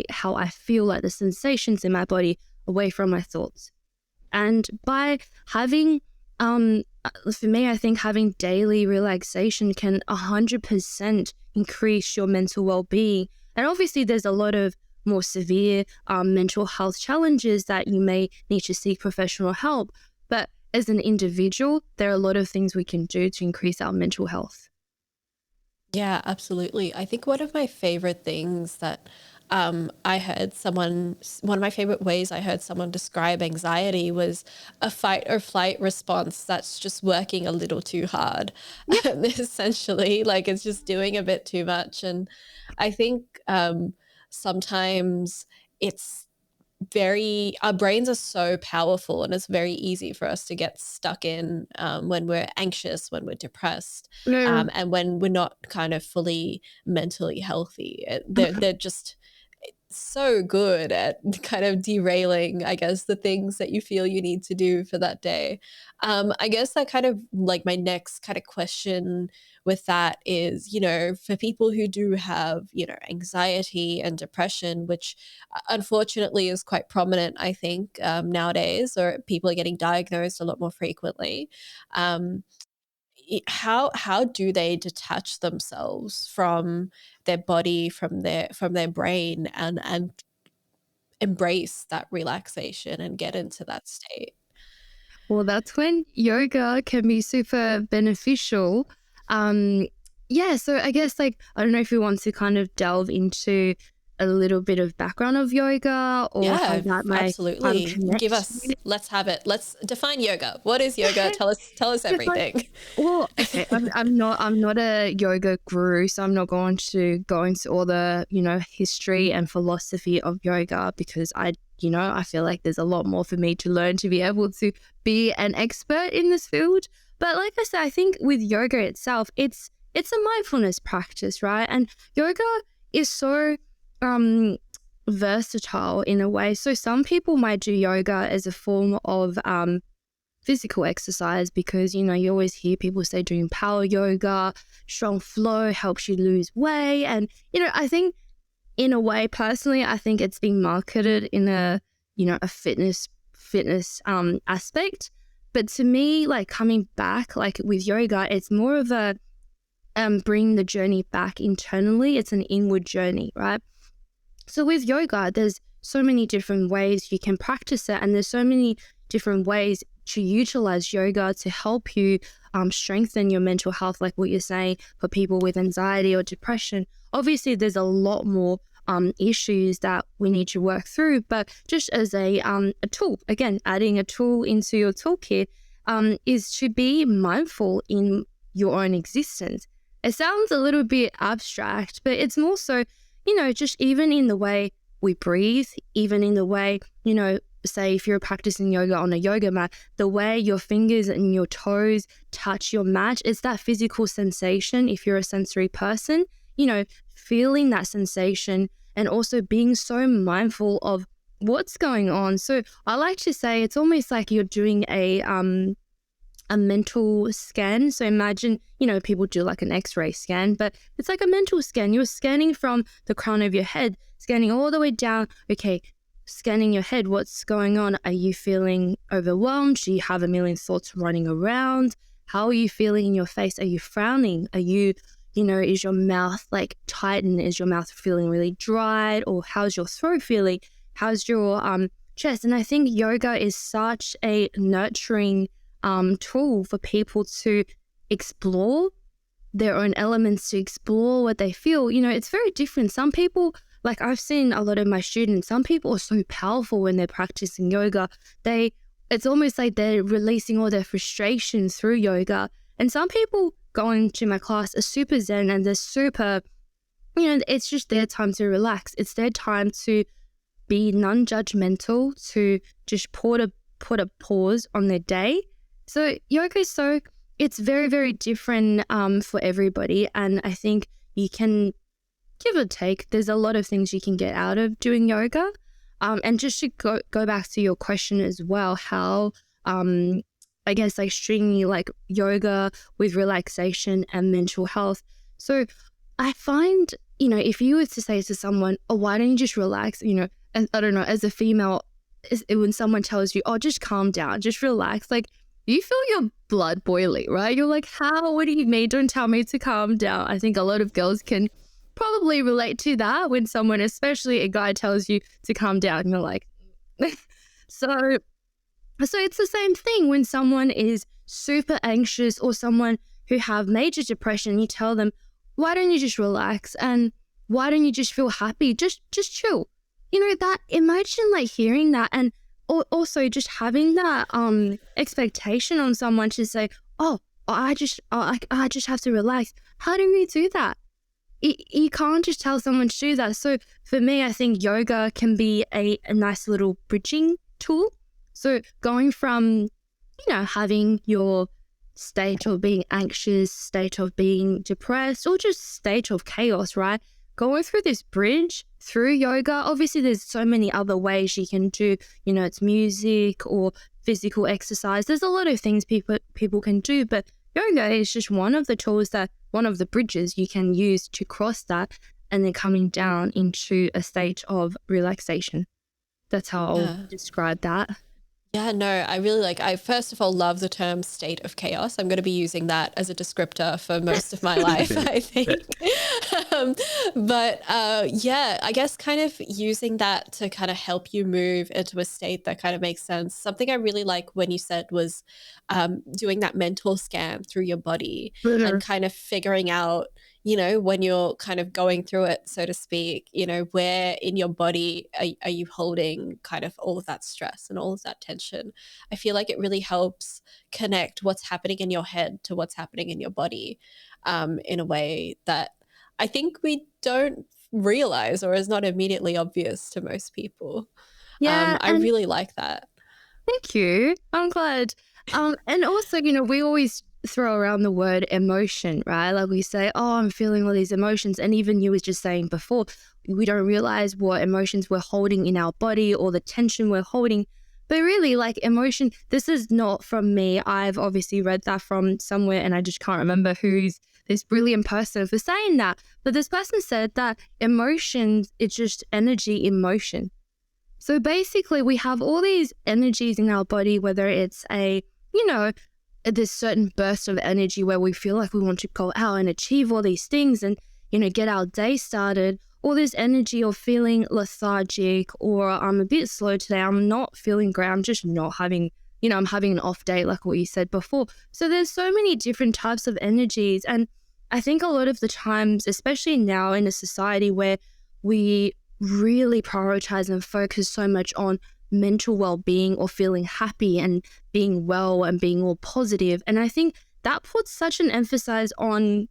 how I feel, like the sensations in my body, away from my thoughts. And by having for me, I think having daily relaxation can 100% increase your mental well-being. And obviously there's a lot of more severe mental health challenges that you may need to seek professional help. But as an individual, there are a lot of things we can do to increase our mental health. Yeah, absolutely. I think one of my favorite things that one of my favorite ways I heard someone describe anxiety was a fight or flight response that's just working a little too hard. Yep. Essentially, like it's just doing a bit too much. And I think sometimes it's our brains are so powerful, and it's very easy for us to get stuck in when we're anxious, when we're depressed, No. and when we're not kind of fully mentally healthy. They're just so good at kind of derailing, I guess, the things that you feel you need to do for that day. I guess that kind of like my next kind of question with that is, for people who do have, anxiety and depression, which unfortunately is quite prominent, I think, nowadays, or people are getting diagnosed a lot more frequently. Um, how do they detach themselves from their body, from their brain, and embrace that relaxation and get into that state? Well, that's when yoga can be super beneficial. Um, yeah, so I guess like I don't know if you want to kind of delve into a little bit of background of yoga or how Yeah, that might absolutely. connect. Let's have it. Let's define yoga. What is yoga? Tell us It's like, everything. well, okay, I'm not a yoga guru, so I'm not going to go into all the, history and philosophy of yoga because I feel like there's a lot more for me to learn to be able to be an expert in this field. But like I said, I think with yoga itself, it's a mindfulness practice, right? And yoga is so versatile in a way. So some people might do yoga as a form of physical exercise because, you always hear people say doing power yoga, strong flow helps you lose weight. And, I think in a way, personally, I think it's being marketed in a fitness aspect. But to me, like coming back, like with yoga, it's more of a bring the journey back internally. It's an inward journey, right? So with yoga, there's so many different ways you can practice it, and there's so many different ways to utilize yoga to help you strengthen your mental health, like what you're saying for people with anxiety or depression. Obviously, there's a lot more issues that we need to work through, but just as a tool, again, adding a tool into your toolkit is to be mindful in your own existence. It sounds a little bit abstract, but it's more so, just even in the way we breathe, even in the way, say if you're practicing yoga on a yoga mat, the way your fingers and your toes touch your mat, it's that physical sensation. If you're a sensory person, feeling that sensation and also being so mindful of what's going on. So I like to say it's almost like you're doing a mental scan. So imagine, people do like an X-ray scan, but it's like a mental scan. You're scanning from the crown of your head, scanning all the way down. Okay, scanning your head, what's going on? Are you feeling overwhelmed? Do you have a million thoughts running around? How are you feeling in your face? Are you frowning? Are you, is your mouth like tightened? Is your mouth feeling really dry? Or how's your throat feeling? How's your chest? And I think yoga is such a nurturing tool for people to explore their own elements, to explore what they feel. It's very different. Some people, like I've seen a lot of my students, some people are so powerful when they're practicing yoga. It's almost like they're releasing all their frustrations through yoga. And some people going to my class are super zen and they're super, it's just their time to relax. It's their time to be non-judgmental, to just put a pause on their day. So yoga it's very, very different for everybody. And I think you can give or take. There's a lot of things you can get out of doing yoga. And just to go back to your question as well, how I guess like stringing like yoga with relaxation and mental health. So I find, if you were to say to someone, oh, why don't you just relax? And I don't know, as a female, when someone tells you, oh, just calm down, just relax, like you feel your blood boiling, right? You're like, what do you mean? Don't tell me to calm down. I think a lot of girls can probably relate to that when someone, especially a guy, tells you to calm down. And you're like, so it's the same thing when someone is super anxious or someone who have major depression. You tell them, why don't you just relax? And why don't you just feel happy? Just chill. That imagine like hearing that, and also just having that expectation on someone to say, I just have to relax. How do we do that? You can't just tell someone to do that. So for me, I think yoga can be a nice little bridging tool. So going from, having your state of being anxious, state of being depressed, or just state of chaos, right? Going through this bridge through yoga, obviously there's so many other ways you can do, it's music or physical exercise. There's a lot of things people can do, but yoga is just one of the tools, one of the bridges you can use to cross that and then coming down into a state of relaxation. That's how I'll describe that. Yeah, no, I really I first of all love the term state of chaos. I'm going to be using that as a descriptor for most of my life, I think. I guess kind of using that to kind of help you move into a state that kind of makes sense. Something I really like when you said was doing that mental scan through your body and kind of figuring out, when you're kind of going through it, so to speak, where in your body are you holding kind of all of that stress and all of that tension. I feel like it really helps connect what's happening in your head to what's happening in your body in a way that I think we don't realize or is not immediately obvious to most people. Yeah. I really like that. Thank you. I'm glad. And also, we always throw around the word emotion, right? Like we say, oh, I'm feeling all these emotions. And even you was just saying before, we don't realize what emotions we're holding in our body or the tension we're holding. But really, like emotion, this is not from me. I've obviously read that from somewhere and I just can't remember who's this brilliant person for saying that. But this person said that emotions, it's just energy in motion. So basically, we have all these energies in our body, whether it's this certain burst of energy where we feel like we want to go out and achieve all these things and, get our day started, or this energy of feeling lethargic or I'm a bit slow today, I'm not feeling great, I'm just not having, I'm having an off day like what you said before. So there's so many different types of energies. And I think a lot of the times, especially now in a society where we really prioritize and focus so much on mental well-being or feeling happy and being well and being all positive. And I think that puts such an emphasis on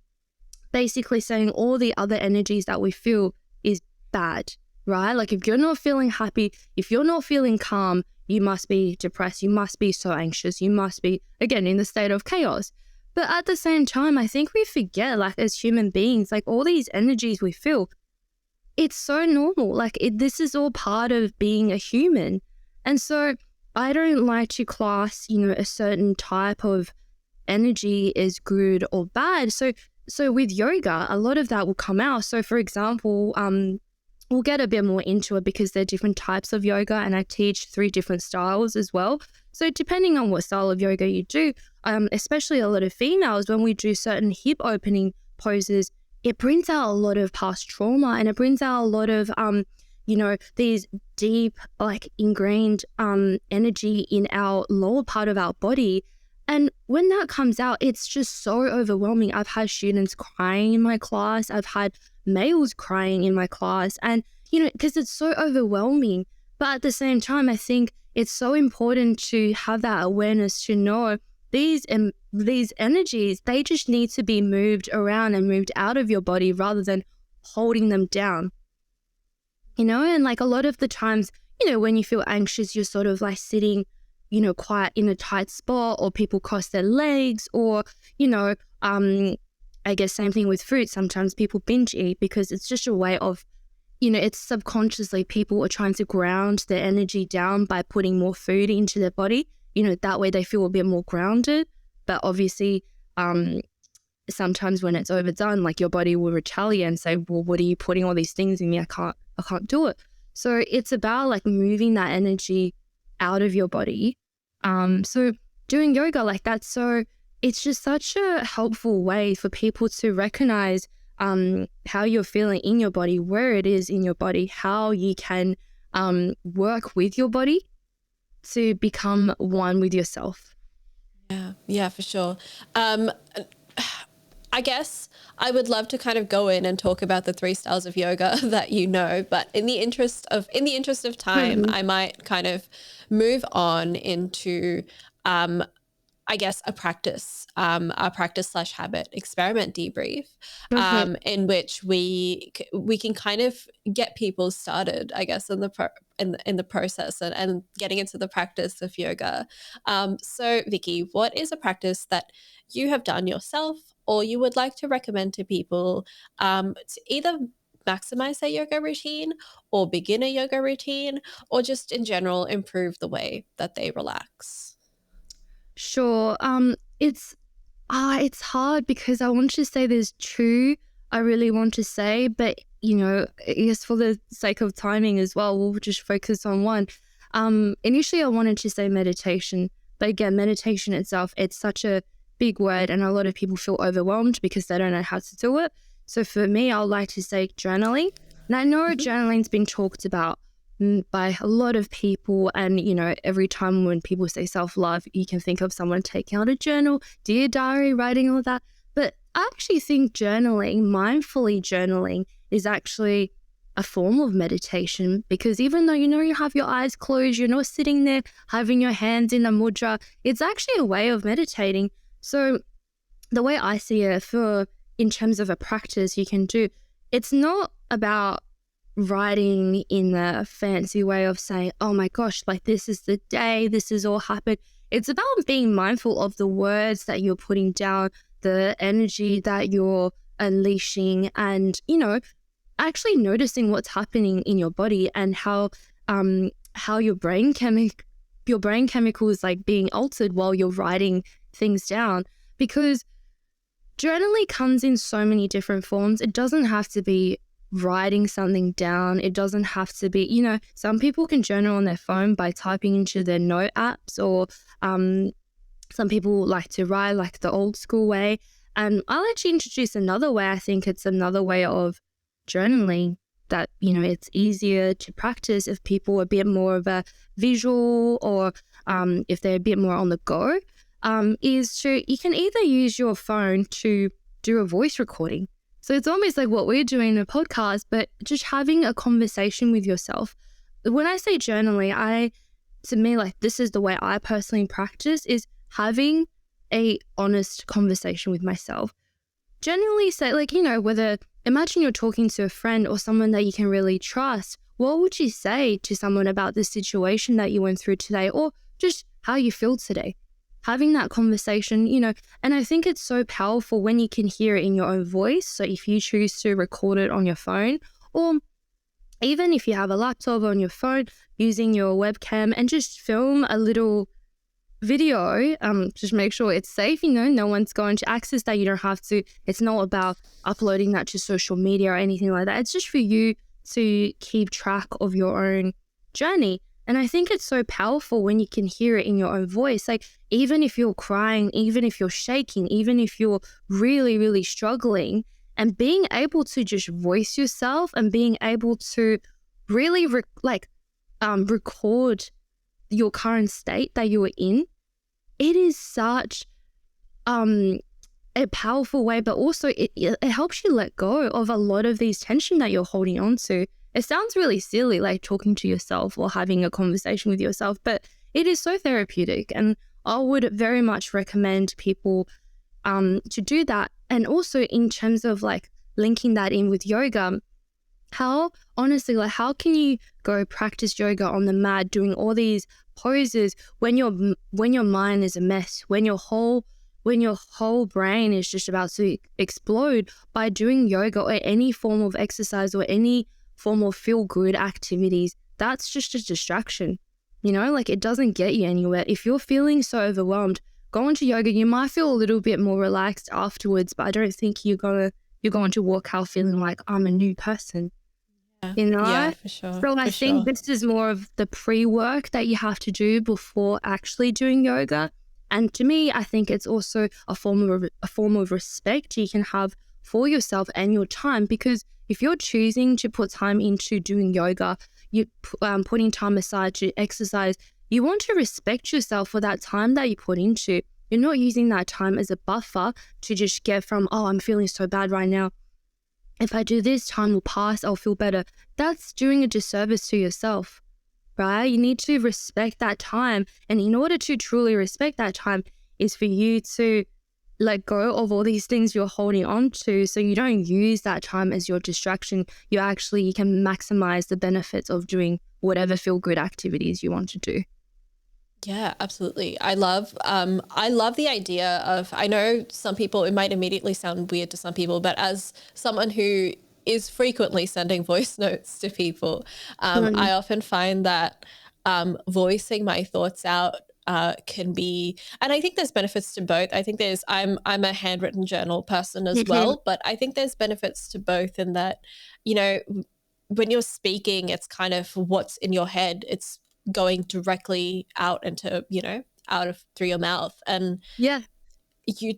basically saying all the other energies that we feel is bad, right? Like if you're not feeling happy, if you're not feeling calm, you must be depressed, you must be so anxious, you must be, again, in the state of chaos. But at the same time, I think we forget, like as human beings, like all these energies we feel, it's so normal. Like this is all part of being a human. And so I don't like to class, a certain type of energy is good or bad. So with yoga, a lot of that will come out. So for example, we'll get a bit more into it because there are different types of yoga and I teach 3 different styles as well. So depending on what style of yoga you do, especially a lot of females, when we do certain hip opening poses, it brings out a lot of past trauma and it brings out a lot of, these deep, like ingrained energy in our lower part of our body. And when that comes out, it's just so overwhelming. I've had students crying in my class. I've had males crying in my class. And, because it's so overwhelming. But at the same time, I think it's so important to have that awareness to know these energies, they just need to be moved around and moved out of your body rather than holding them down. And like a lot of the times, when you feel anxious, you're sort of like sitting, quiet in a tight spot, or people cross their legs, or, I guess same thing with food. Sometimes people binge eat because it's just a way of, it's subconsciously people are trying to ground their energy down by putting more food into their body. That way they feel a bit more grounded. But obviously, sometimes when it's overdone, like your body will retaliate and say, well, what are you putting all these things in me? I can't do it. So it's about like moving that energy out of your body. So doing yoga like that, so it's just such a helpful way for people to recognize how you're feeling in your body, where it is in your body, how you can work with your body to become one with yourself. Yeah, for sure. I guess I would love to kind of go in and talk about the 3 styles of yoga that but in the interest of time, I might kind of move on into I guess a practice / habit experiment debrief, in which we can kind of get people started, I guess, in the process and getting into the practice of yoga. So Vicky, what is a practice that you have done yourself or you would like to recommend to people to either maximize their yoga routine or begin a yoga routine, or just in general improve the way that they relax? Sure. It's hard because I want to say there's 2 I really want to say, but I guess for the sake of timing as well, we'll just focus on one. Initially I wanted to say meditation, but again, meditation itself, it's such a big word and a lot of people feel overwhelmed because they don't know how to do it. So for me, I would like to say journaling. And I know journaling's been talked about by a lot of people, and every time when people say self-love, you can think of someone taking out a journal, dear diary, writing all that. But I actually think journaling, mindfully journaling, is actually a form of meditation, because even though you have your eyes closed, you're not sitting there having your hands in a mudra, it's actually a way of meditating. So the way I see it, in terms of a practice you can do, it's not about writing in the fancy way of saying, oh my gosh, like this is the day, this has all happened. It's about being mindful of the words that you're putting down, the energy that you're unleashing, and, actually noticing what's happening in your body and how your brain chemicals like being altered while you're writing things down. Because journaling comes in so many different forms. It doesn't have to be writing something down. It doesn't have to be, some people can journal on their phone by typing into their note apps, or some people like to write like the old school way. And I'll actually introduce another way. I think it's another way of journaling that, it's easier to practice if people are a bit more of a visual, or if they're a bit more on the go, you can either use your phone to do a voice recording. So it's almost like what we're doing in a podcast, but just having a conversation with yourself. When I say journaling, to me, like this is the way I personally practice, is having a honest conversation with myself. Generally say, like, imagine you're talking to a friend or someone that you can really trust, what would you say to someone about the situation that you went through today, or just how you feel today? Having that conversation, and I think it's so powerful when you can hear it in your own voice. So if you choose to record it on your phone, or even if you have a laptop on your phone, using your webcam and just film a little video, just make sure it's safe, no one's going to access that. You don't have to, it's not about uploading that to social media or anything like that. It's just for you to keep track of your own journey. And I think it's so powerful when you can hear it in your own voice. Like, even if you're crying, even if you're shaking, even if you're really, really struggling, and being able to just voice yourself and being able to really record your current state that you are in, it is such a powerful way, but also it helps you let go of a lot of these tension that you're holding on to. It sounds really silly, like talking to yourself or having a conversation with yourself, but it is so therapeutic. And I would very much recommend people to do that. And also in terms of like linking that in with yoga, how can you go practice yoga on the mat, doing all these poses when your mind is a mess, when your whole brain is just about to explode? By doing yoga or any form of exercise or any form of feel good activities, that's just a distraction. Like, it doesn't get you anywhere. If you're feeling so overwhelmed, go into yoga. You might feel a little bit more relaxed afterwards, but I don't think you're going to walk out feeling like I'm a new person. Yeah, for sure. So I think this is more of the pre-work that you have to do before actually doing yoga. And to me, I think it's also a form of respect you can have for yourself and your time, because if you're choosing to put time into doing yoga, you're putting time aside to exercise, you want to respect yourself for that time that you put into. You're not using that time as a buffer to just get from, oh, I'm feeling so bad right now, if I do this, time will pass, I'll feel better. That's doing a disservice to yourself, right? You need to respect that time. And in order to truly respect that time is for you to let go of all these things you're holding on to, so you don't use that time as your distraction. You can maximize the benefits of doing whatever feel good activities you want to do. Yeah, absolutely. I love the idea of, I know some people, it might immediately sound weird to some people, but as someone who is frequently sending voice notes to people, I often find that voicing my thoughts out can be, and I think there's benefits to both. I think I'm a handwritten journal person as well, but I think there's benefits to both in that, when you're speaking, it's kind of what's in your head. It's going directly out into, through your mouth. And yeah, you're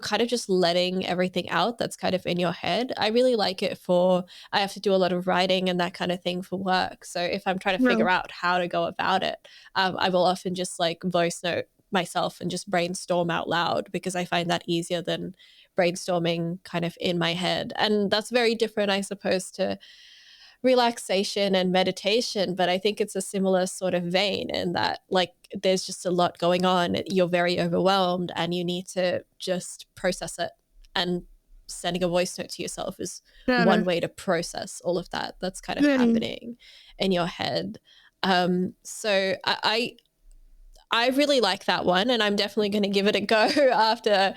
kind of just letting everything out that's kind of in your head. I really like it I have to do a lot of writing and that kind of thing for work. So if I'm trying to figure out how to go about it, I will often just like voice note myself and just brainstorm out loud, because I find that easier than brainstorming kind of in my head. And that's very different, I suppose, to relaxation and meditation, but I think it's a similar sort of vein in that, like, there's just a lot going on. You're very overwhelmed and you need to just process it. And sending a voice note to yourself is one way to process all of that that's kind of happening in your head. So I really like that one, and I'm definitely going to give it a go after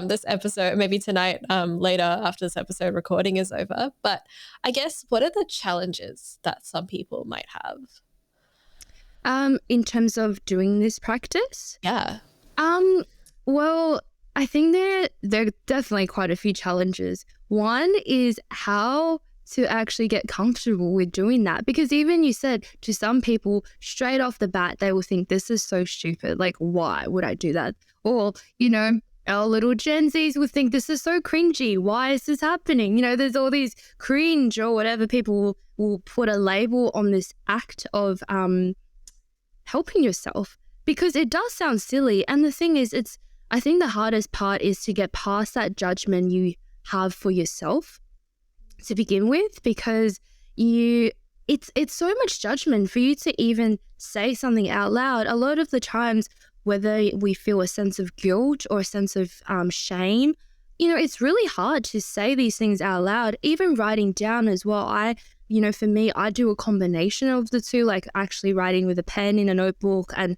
this episode, maybe tonight, later after this episode recording is over. But I guess, what are the challenges that some people might have? In terms of doing this practice? Yeah. Well, I think there are definitely quite a few challenges. One is how to actually get comfortable with doing that, because even you said, to some people straight off the bat, they will think this is so stupid, like, why would I do that? Or our little Gen Zs would think this is so cringy, why is this happening? There's all these cringe or whatever, people will put a label on this act of helping yourself, because it does sound silly. And the thing is, I think the hardest part is to get past that judgment you have for yourself to begin with, because it's so much judgment for you to even say something out loud. A lot of the times, whether we feel a sense of guilt or a sense of shame, it's really hard to say these things out loud. Even writing down as well. I for me, I do a combination of the two, like actually writing with a pen in a notebook and,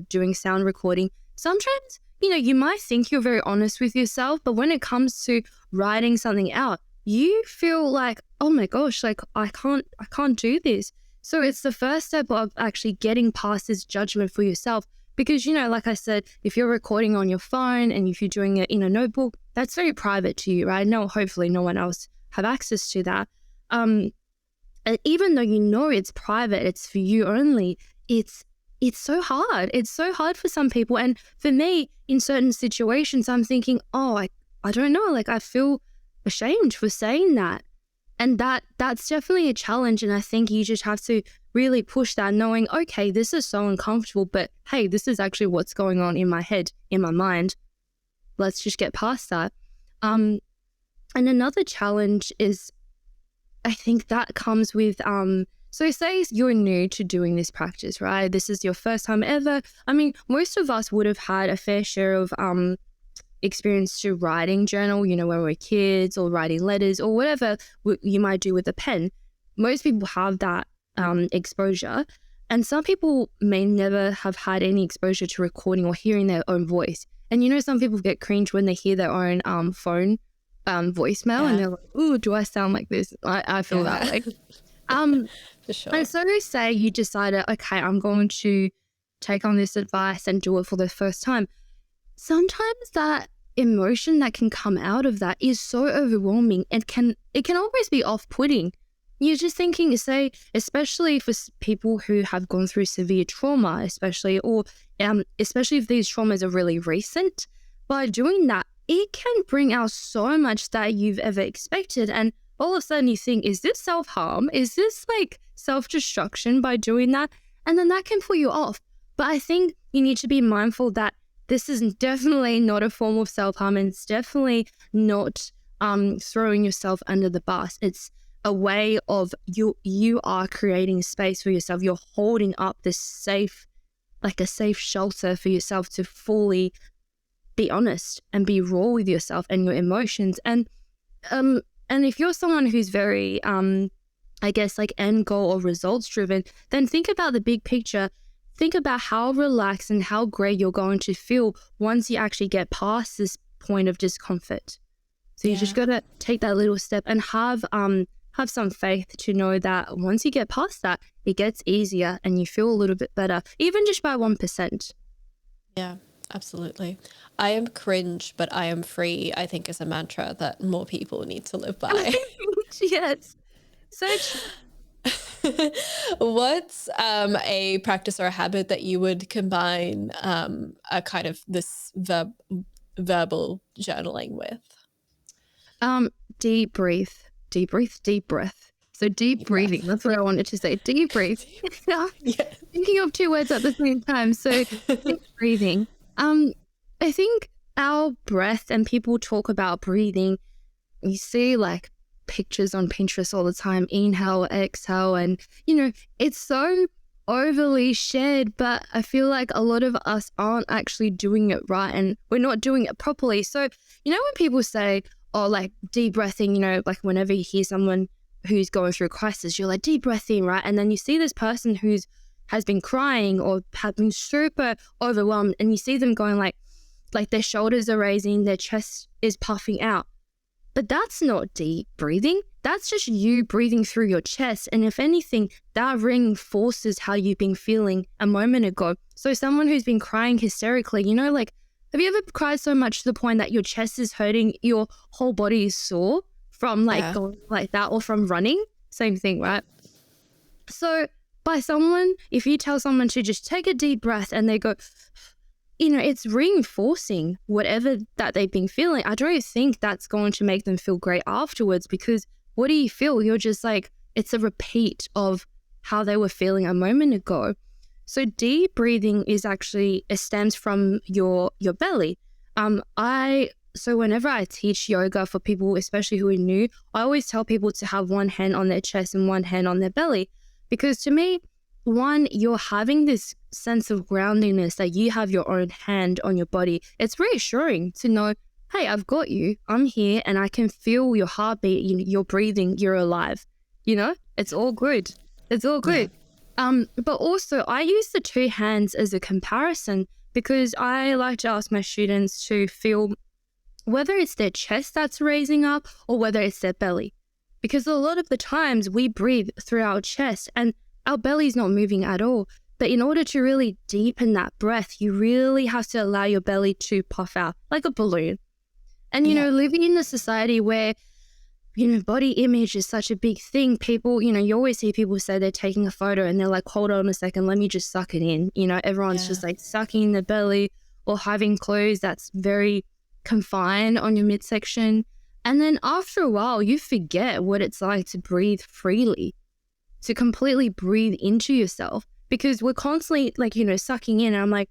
doing sound recording. Sometimes, you might think you're very honest with yourself, but when it comes to writing something out, you feel like, oh my gosh, like I can't do this. So it's the first step of actually getting past this judgment for yourself. Because, like I said, if you're recording on your phone and if you're doing it in a notebook, that's very private to you, right? No, hopefully no one else have access to that. And even though it's private, it's for you only, it's so hard. It's so hard for some people. And for me, in certain situations, I'm thinking, oh, I don't know, like I feel ashamed for saying that. And that's definitely a challenge. And I think you just have to really push that, knowing, okay, this is so uncomfortable, but hey, this is actually what's going on in my head, in my mind. Let's just get past that. And another challenge is, I think that comes with, so say you're new to doing this practice, right? This is your first time ever. I mean, most of us would have had a fair share of experience to writing journal, when we're kids, or writing letters or whatever you might do with a pen. Most people have that exposure. And some people may never have had any exposure to recording or hearing their own voice. And some people get cringe when they hear their own phone voicemail, and they're like, ooh, do I sound like this? I feel that way. For sure. And so to say you decided, okay, I'm going to take on this advice and do it for the first time. Sometimes that emotion that can come out of that is so overwhelming and it can always be off-putting. You're just thinking, say, especially for people who have gone through severe trauma, especially if these traumas are really recent, by doing that, it can bring out so much that you've ever expected. And all of a sudden you think, is this self-harm? Is this like self-destruction by doing that? And then that can put you off. But I think you need to be mindful that this is definitely not a form of self-harm, and it's definitely not throwing yourself under the bus. It's a way of you are creating space for yourself. You're holding up this safe shelter for yourself to fully be honest and be raw with yourself and your emotions. And if you're someone who's very I guess like end goal or results driven, then think about the big picture. Think about how relaxed and how great you're going to feel once you actually get past this point of discomfort. So you just got to take that little step and have some faith to know that once you get past that, it gets easier and you feel a little bit better, even just by 1%. Yeah, absolutely. I am cringe, but I am free, I think, is a mantra that more people need to live by. Yes. So what's a practice or a habit that you would combine a kind of this verbal journaling with? Deep breath. So deep breathing. That's what I wanted to say. Deep breathe. Thinking of two words at the same time. So deep breathing. I think our breath, and people talk about breathing, you see like pictures on Pinterest all the time, inhale, exhale, and it's so overly shared, but I feel like a lot of us aren't actually doing it right, and we're not doing it properly. So when people say, oh, like deep breathing, like whenever you hear someone who's going through a crisis, you're like, deep breathing, right? And then you see this person has been crying or have been super overwhelmed, and you see them going like their shoulders are raising, their chest is puffing out. But that's not deep breathing. That's just you breathing through your chest. And if anything, that reinforces how you've been feeling a moment ago. So someone who's been crying hysterically, like, have you ever cried so much to the point that your chest is hurting, your whole body is sore from going like that, or from running? Same thing, right? So if you tell someone to just take a deep breath and they go, it's reinforcing whatever that they've been feeling. I don't think that's going to make them feel great afterwards, because what do you feel? You're just like, it's a repeat of how they were feeling a moment ago. So deep breathing is actually, it stems from your belly. So whenever I teach yoga for people, especially who are new, I always tell people to have one hand on their chest and one hand on their belly, because to me, one, you're having this sense of groundingness that you have your own hand on your body. It's reassuring to know, hey, I've got you, I'm here, and I can feel your heartbeat, you're breathing, you're alive, It's all good. It's all good. But also I use the two hands as a comparison because I like to ask my students to feel whether it's their chest that's raising up or whether it's their belly. Because a lot of the times we breathe through our chest and our belly's not moving at all. But in order to really deepen that breath, you really have to allow your belly to puff out like a balloon. And, you know, living in a society where, you know, body image is such a big thing, people, you know, you always see people say they're taking a photo and they're like, hold on a second, let me just suck it in. You know, everyone's just like sucking the belly or having clothes that's very confined on your midsection. And then after a while, you forget what it's like to breathe freely, to completely breathe into yourself, because we're constantly like, you know, sucking in. And I'm like,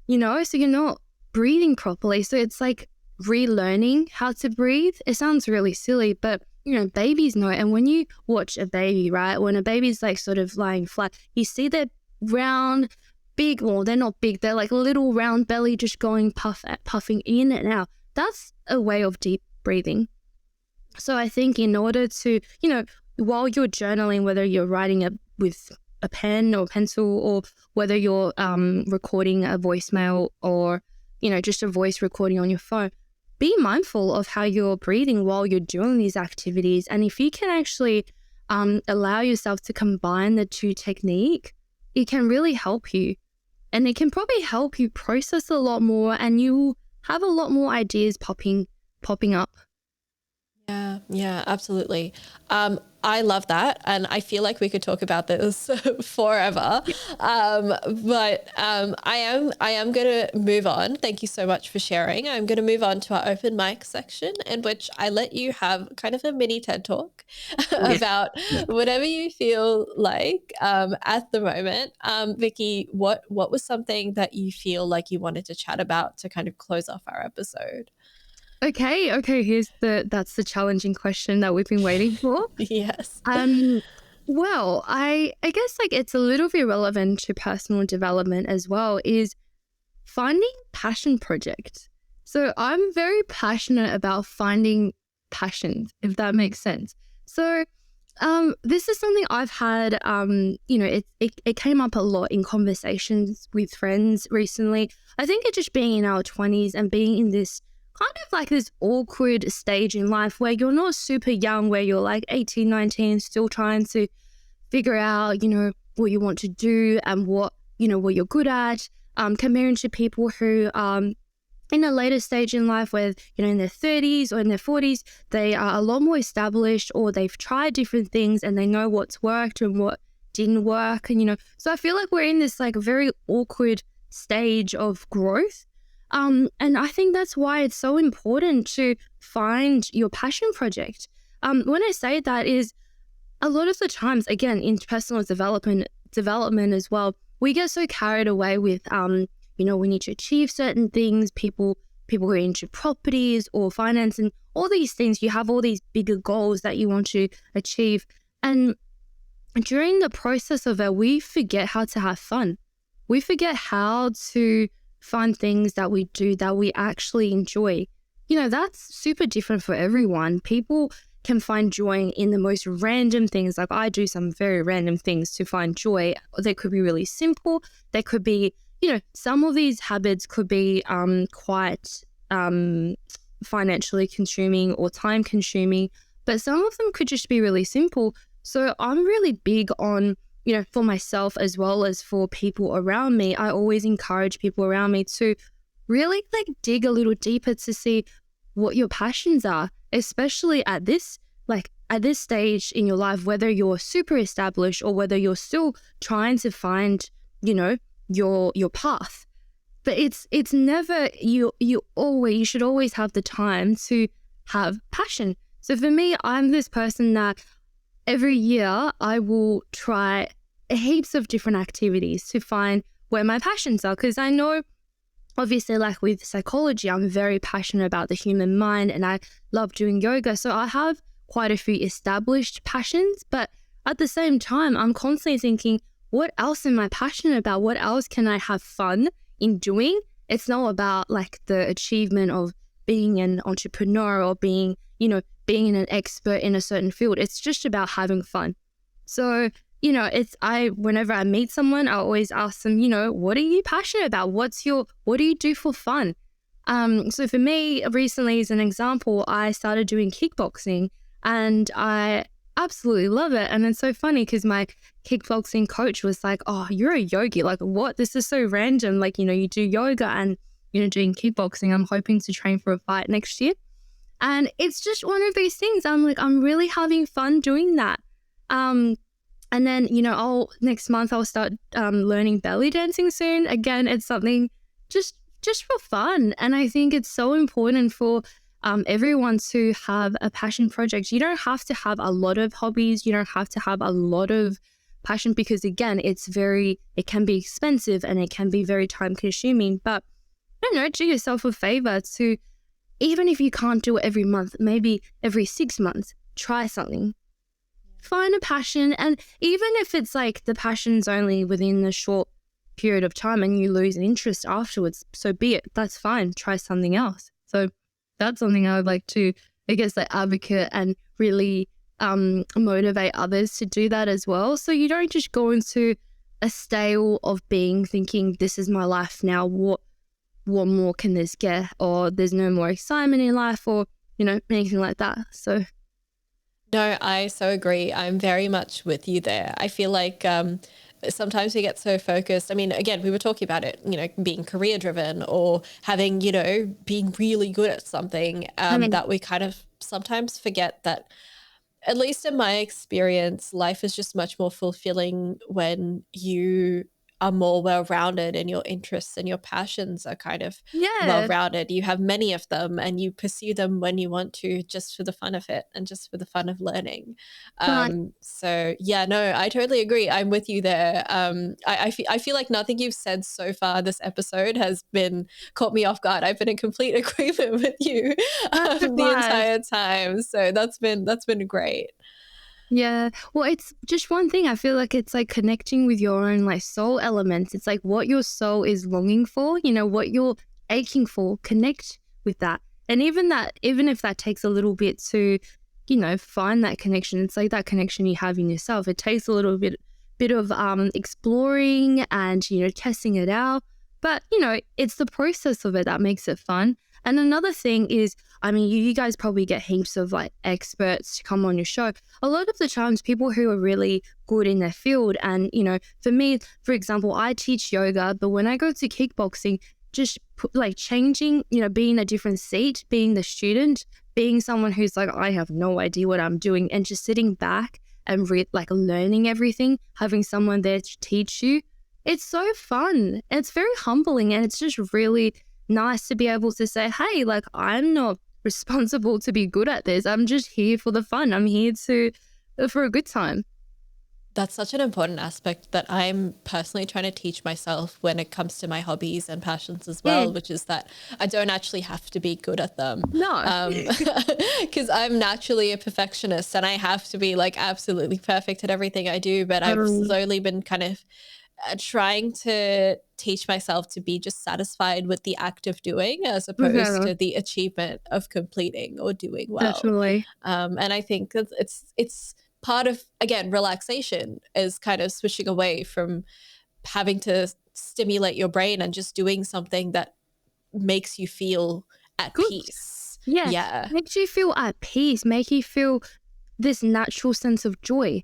you know, so you're not breathing properly. So it's like relearning how to breathe. It sounds really silly, but, you know, babies know. And when you watch a baby, right, when a baby's like sort of lying flat, you see their round, big, well, they're not big, they're like little round belly just going puffing in and out. That's a way of deep breathing. So I think in order to, you know, while you're journaling, whether you're writing it with a pen or pencil or whether you're recording a voicemail or, you know, just a voice recording on your phone, be mindful of how you're breathing while you're doing these activities. And if you can actually allow yourself to combine the two technique, it can really help you. And it can probably help you process a lot more and you have a lot more ideas popping up. Yeah, absolutely. I love that. And I feel like we could talk about this forever. But I am going to move on. Thank you so much for sharing. I'm going to move on to our open mic section in which I let you have kind of a mini TED talk about whatever you feel like at the moment. Vicky, what was something that you feel like you wanted to chat about to kind of close off our episode? Okay. That's the challenging question that we've been waiting for. Yes. Well, I guess like it's a little bit relevant to personal development as well, is finding passion projects. So I'm very passionate about finding passions, if that makes sense. So this is something I've had, you know, it came up a lot in conversations with friends recently. I think it's just being in our 20s and being in this kind of like this awkward stage in life where you're not super young, where you're like 18, 19, still trying to figure out, you know, what you want to do and what, you know, what you're good at, comparing to people who in a later stage in life where, you know, in their 30s or in their 40s, they are a lot more established or they've tried different things and they know what's worked and what didn't work. And, you know, so I feel like we're in this like very awkward stage of growth. And I think that's why it's so important to find your passion project. When I say that is a lot of the times, again, in personal development as well, we get so carried away with, you know, we need to achieve certain things. People who are into properties or finance and all these things, you have all these bigger goals that you want to achieve. And during the process of it, we forget how to have fun. We forget how to find things that we do that we actually enjoy. You know, that's super different for everyone. People can find joy in the most random things. Like I do some very random things to find joy. They could be really simple. They could be, you know, some of these habits could be quite financially consuming or time consuming, but some of them could just be really simple. So I'm really big on, you know, for myself as well as for people around me, I always encourage people around me to really like dig a little deeper to see what your passions are, especially at this stage in your life, whether you're super established or whether you're still trying to find, you know, your path. But it's never, you should always have the time to have passion. So for me, I'm this person that every year I will try heaps of different activities to find where my passions are, because I know obviously like with psychology, I'm very passionate about the human mind and I love doing yoga. So I have quite a few established passions, but at the same time, I'm constantly thinking, what else am I passionate about? What else can I have fun in doing? It's not about like the achievement of being an entrepreneur or being an expert in a certain field. It's just about having fun. So, whenever I meet someone, I always ask them, what are you passionate about? What do you do for fun? So for me, recently, as an example, I started doing kickboxing and I absolutely love it. And it's so funny because my kickboxing coach was like, oh, you're a yogi. Like, what? This is so random. Like, you do yoga and, doing kickboxing. I'm hoping to train for a fight next year. And it's just one of these things. I'm like, I'm really having fun doing that. And then, next month I'll start learning belly dancing soon. Again, it's something just for fun. And I think it's so important for everyone to have a passion project. You don't have to have a lot of hobbies. You don't have to have a lot of passion because, again, it can be expensive and it can be very time consuming. But I don't know, do yourself a favor to, even if you can't do it every month, maybe every 6 months, try something. Find a passion. And even if it's like the passion's only within a short period of time and you lose an interest afterwards, so be it. That's fine. Try something else. So that's something I would like to, I guess, like advocate and really motivate others to do that as well. So you don't just go into a stale of being thinking, this is my life now. What more can this get? Or there's no more excitement in life or, anything like that. So. No, I so agree. I'm very much with you there. I feel like sometimes we get so focused. I mean, again, we were talking about it, being career driven or having, being really good at something that we kind of sometimes forget that, at least in my experience, life is just much more fulfilling when you are more well-rounded and your interests and your passions are kind of well-rounded. You have many of them and you pursue them when you want to, just for the fun of it and just for the fun of learning. So yeah, no, I totally agree. I'm with you there. I feel like nothing you've said so far this episode has been caught me off guard. I've been in complete agreement with you the entire time. So that's been great. Yeah. Well, it's just one thing. I feel like it's like connecting with your own like soul elements. It's like what your soul is longing for, what you're aching for, connect with that. And even if that takes a little bit to, find that connection, it's like that connection you have in yourself. It takes a little bit of exploring and, testing it out. But, it's the process of it that makes it fun. And another thing is, I mean, you guys probably get heaps of like experts to come on your show. A lot of the times people who are really good in their field and, for me, for example, I teach yoga, but when I go to kickboxing, just changing, being a different seat, being the student, being someone who's like, I have no idea what I'm doing and just sitting back and learning everything, having someone there to teach you. It's so fun. It's very humbling and it's just really nice to be able to say, hey, like I'm not responsible to be good at this. I'm just here for the fun. I'm here for a good time. That's such an important aspect that I'm personally trying to teach myself when it comes to my hobbies and passions as well, which is that I don't actually have to be good at them. No. Because I'm naturally a perfectionist and I have to be like absolutely perfect at everything I do. But I've slowly been kind of trying to teach myself to be just satisfied with the act of doing as opposed to the achievement of completing or doing well. Definitely. And I think it's part of, again, relaxation is kind of switching away from having to stimulate your brain and just doing something that makes you feel at peace. Yeah. Makes you feel at peace, make you feel this natural sense of joy.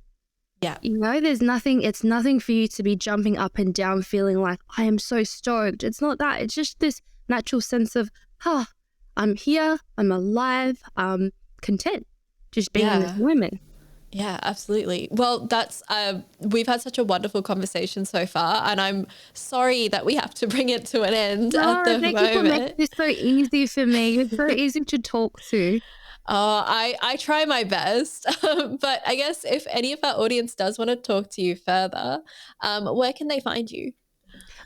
Yeah. It's nothing for you to be jumping up and down feeling like I am so stoked. It's not that. It's just this natural sense of, I'm here, I'm alive, I'm content, just being in this moment. Yeah, absolutely. Well, that's we've had such a wonderful conversation so far, and I'm sorry that we have to bring it to an end at the moment. Thank you for making this so easy for me. It's so easy to talk to. I try my best, but I guess if any of our audience does want to talk to you further, where can they find you?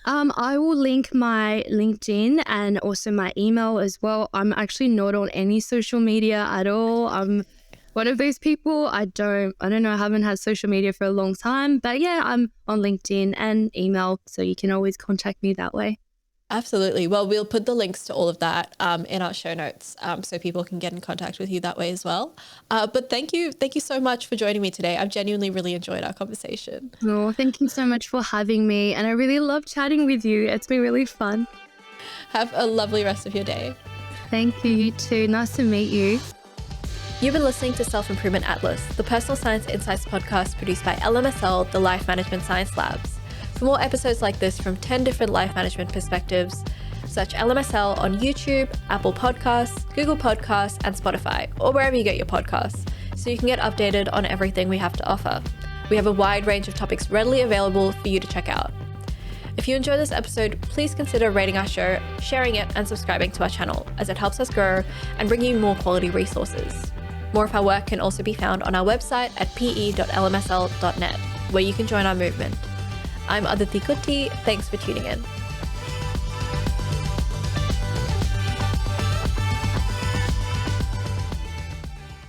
I will link my LinkedIn and also my email as well. I'm actually not on any social media at all. I'm one of those people. I don't know. I haven't had social media for a long time, but yeah, I'm on LinkedIn and email, so you can always contact me that way. Absolutely. Well, we'll put the links to all of that in our show notes so people can get in contact with you that way as well. But thank you so much for joining me today. I've genuinely really enjoyed our conversation. Oh, thank you so much for having me. And I really love chatting with you. It's been really fun. Have a lovely rest of your day. Thank you, you too. Nice to meet you. You've been listening to Self-Improvement Atlas, the personal science insights podcast produced by LMSL, the Life Management Science Labs. For more episodes like this from 10 different life management perspectives, search LMSL on YouTube, Apple Podcasts, Google Podcasts, and Spotify, or wherever you get your podcasts, so you can get updated on everything we have to offer. We have a wide range of topics readily available for you to check out. If you enjoyed this episode, please consider rating our show, sharing it, and subscribing to our channel, as it helps us grow and bring you more quality resources. More of our work can also be found on our website at pe.lmsl.net, where you can join our movement. I'm Aditi Kutty. Thanks for tuning in.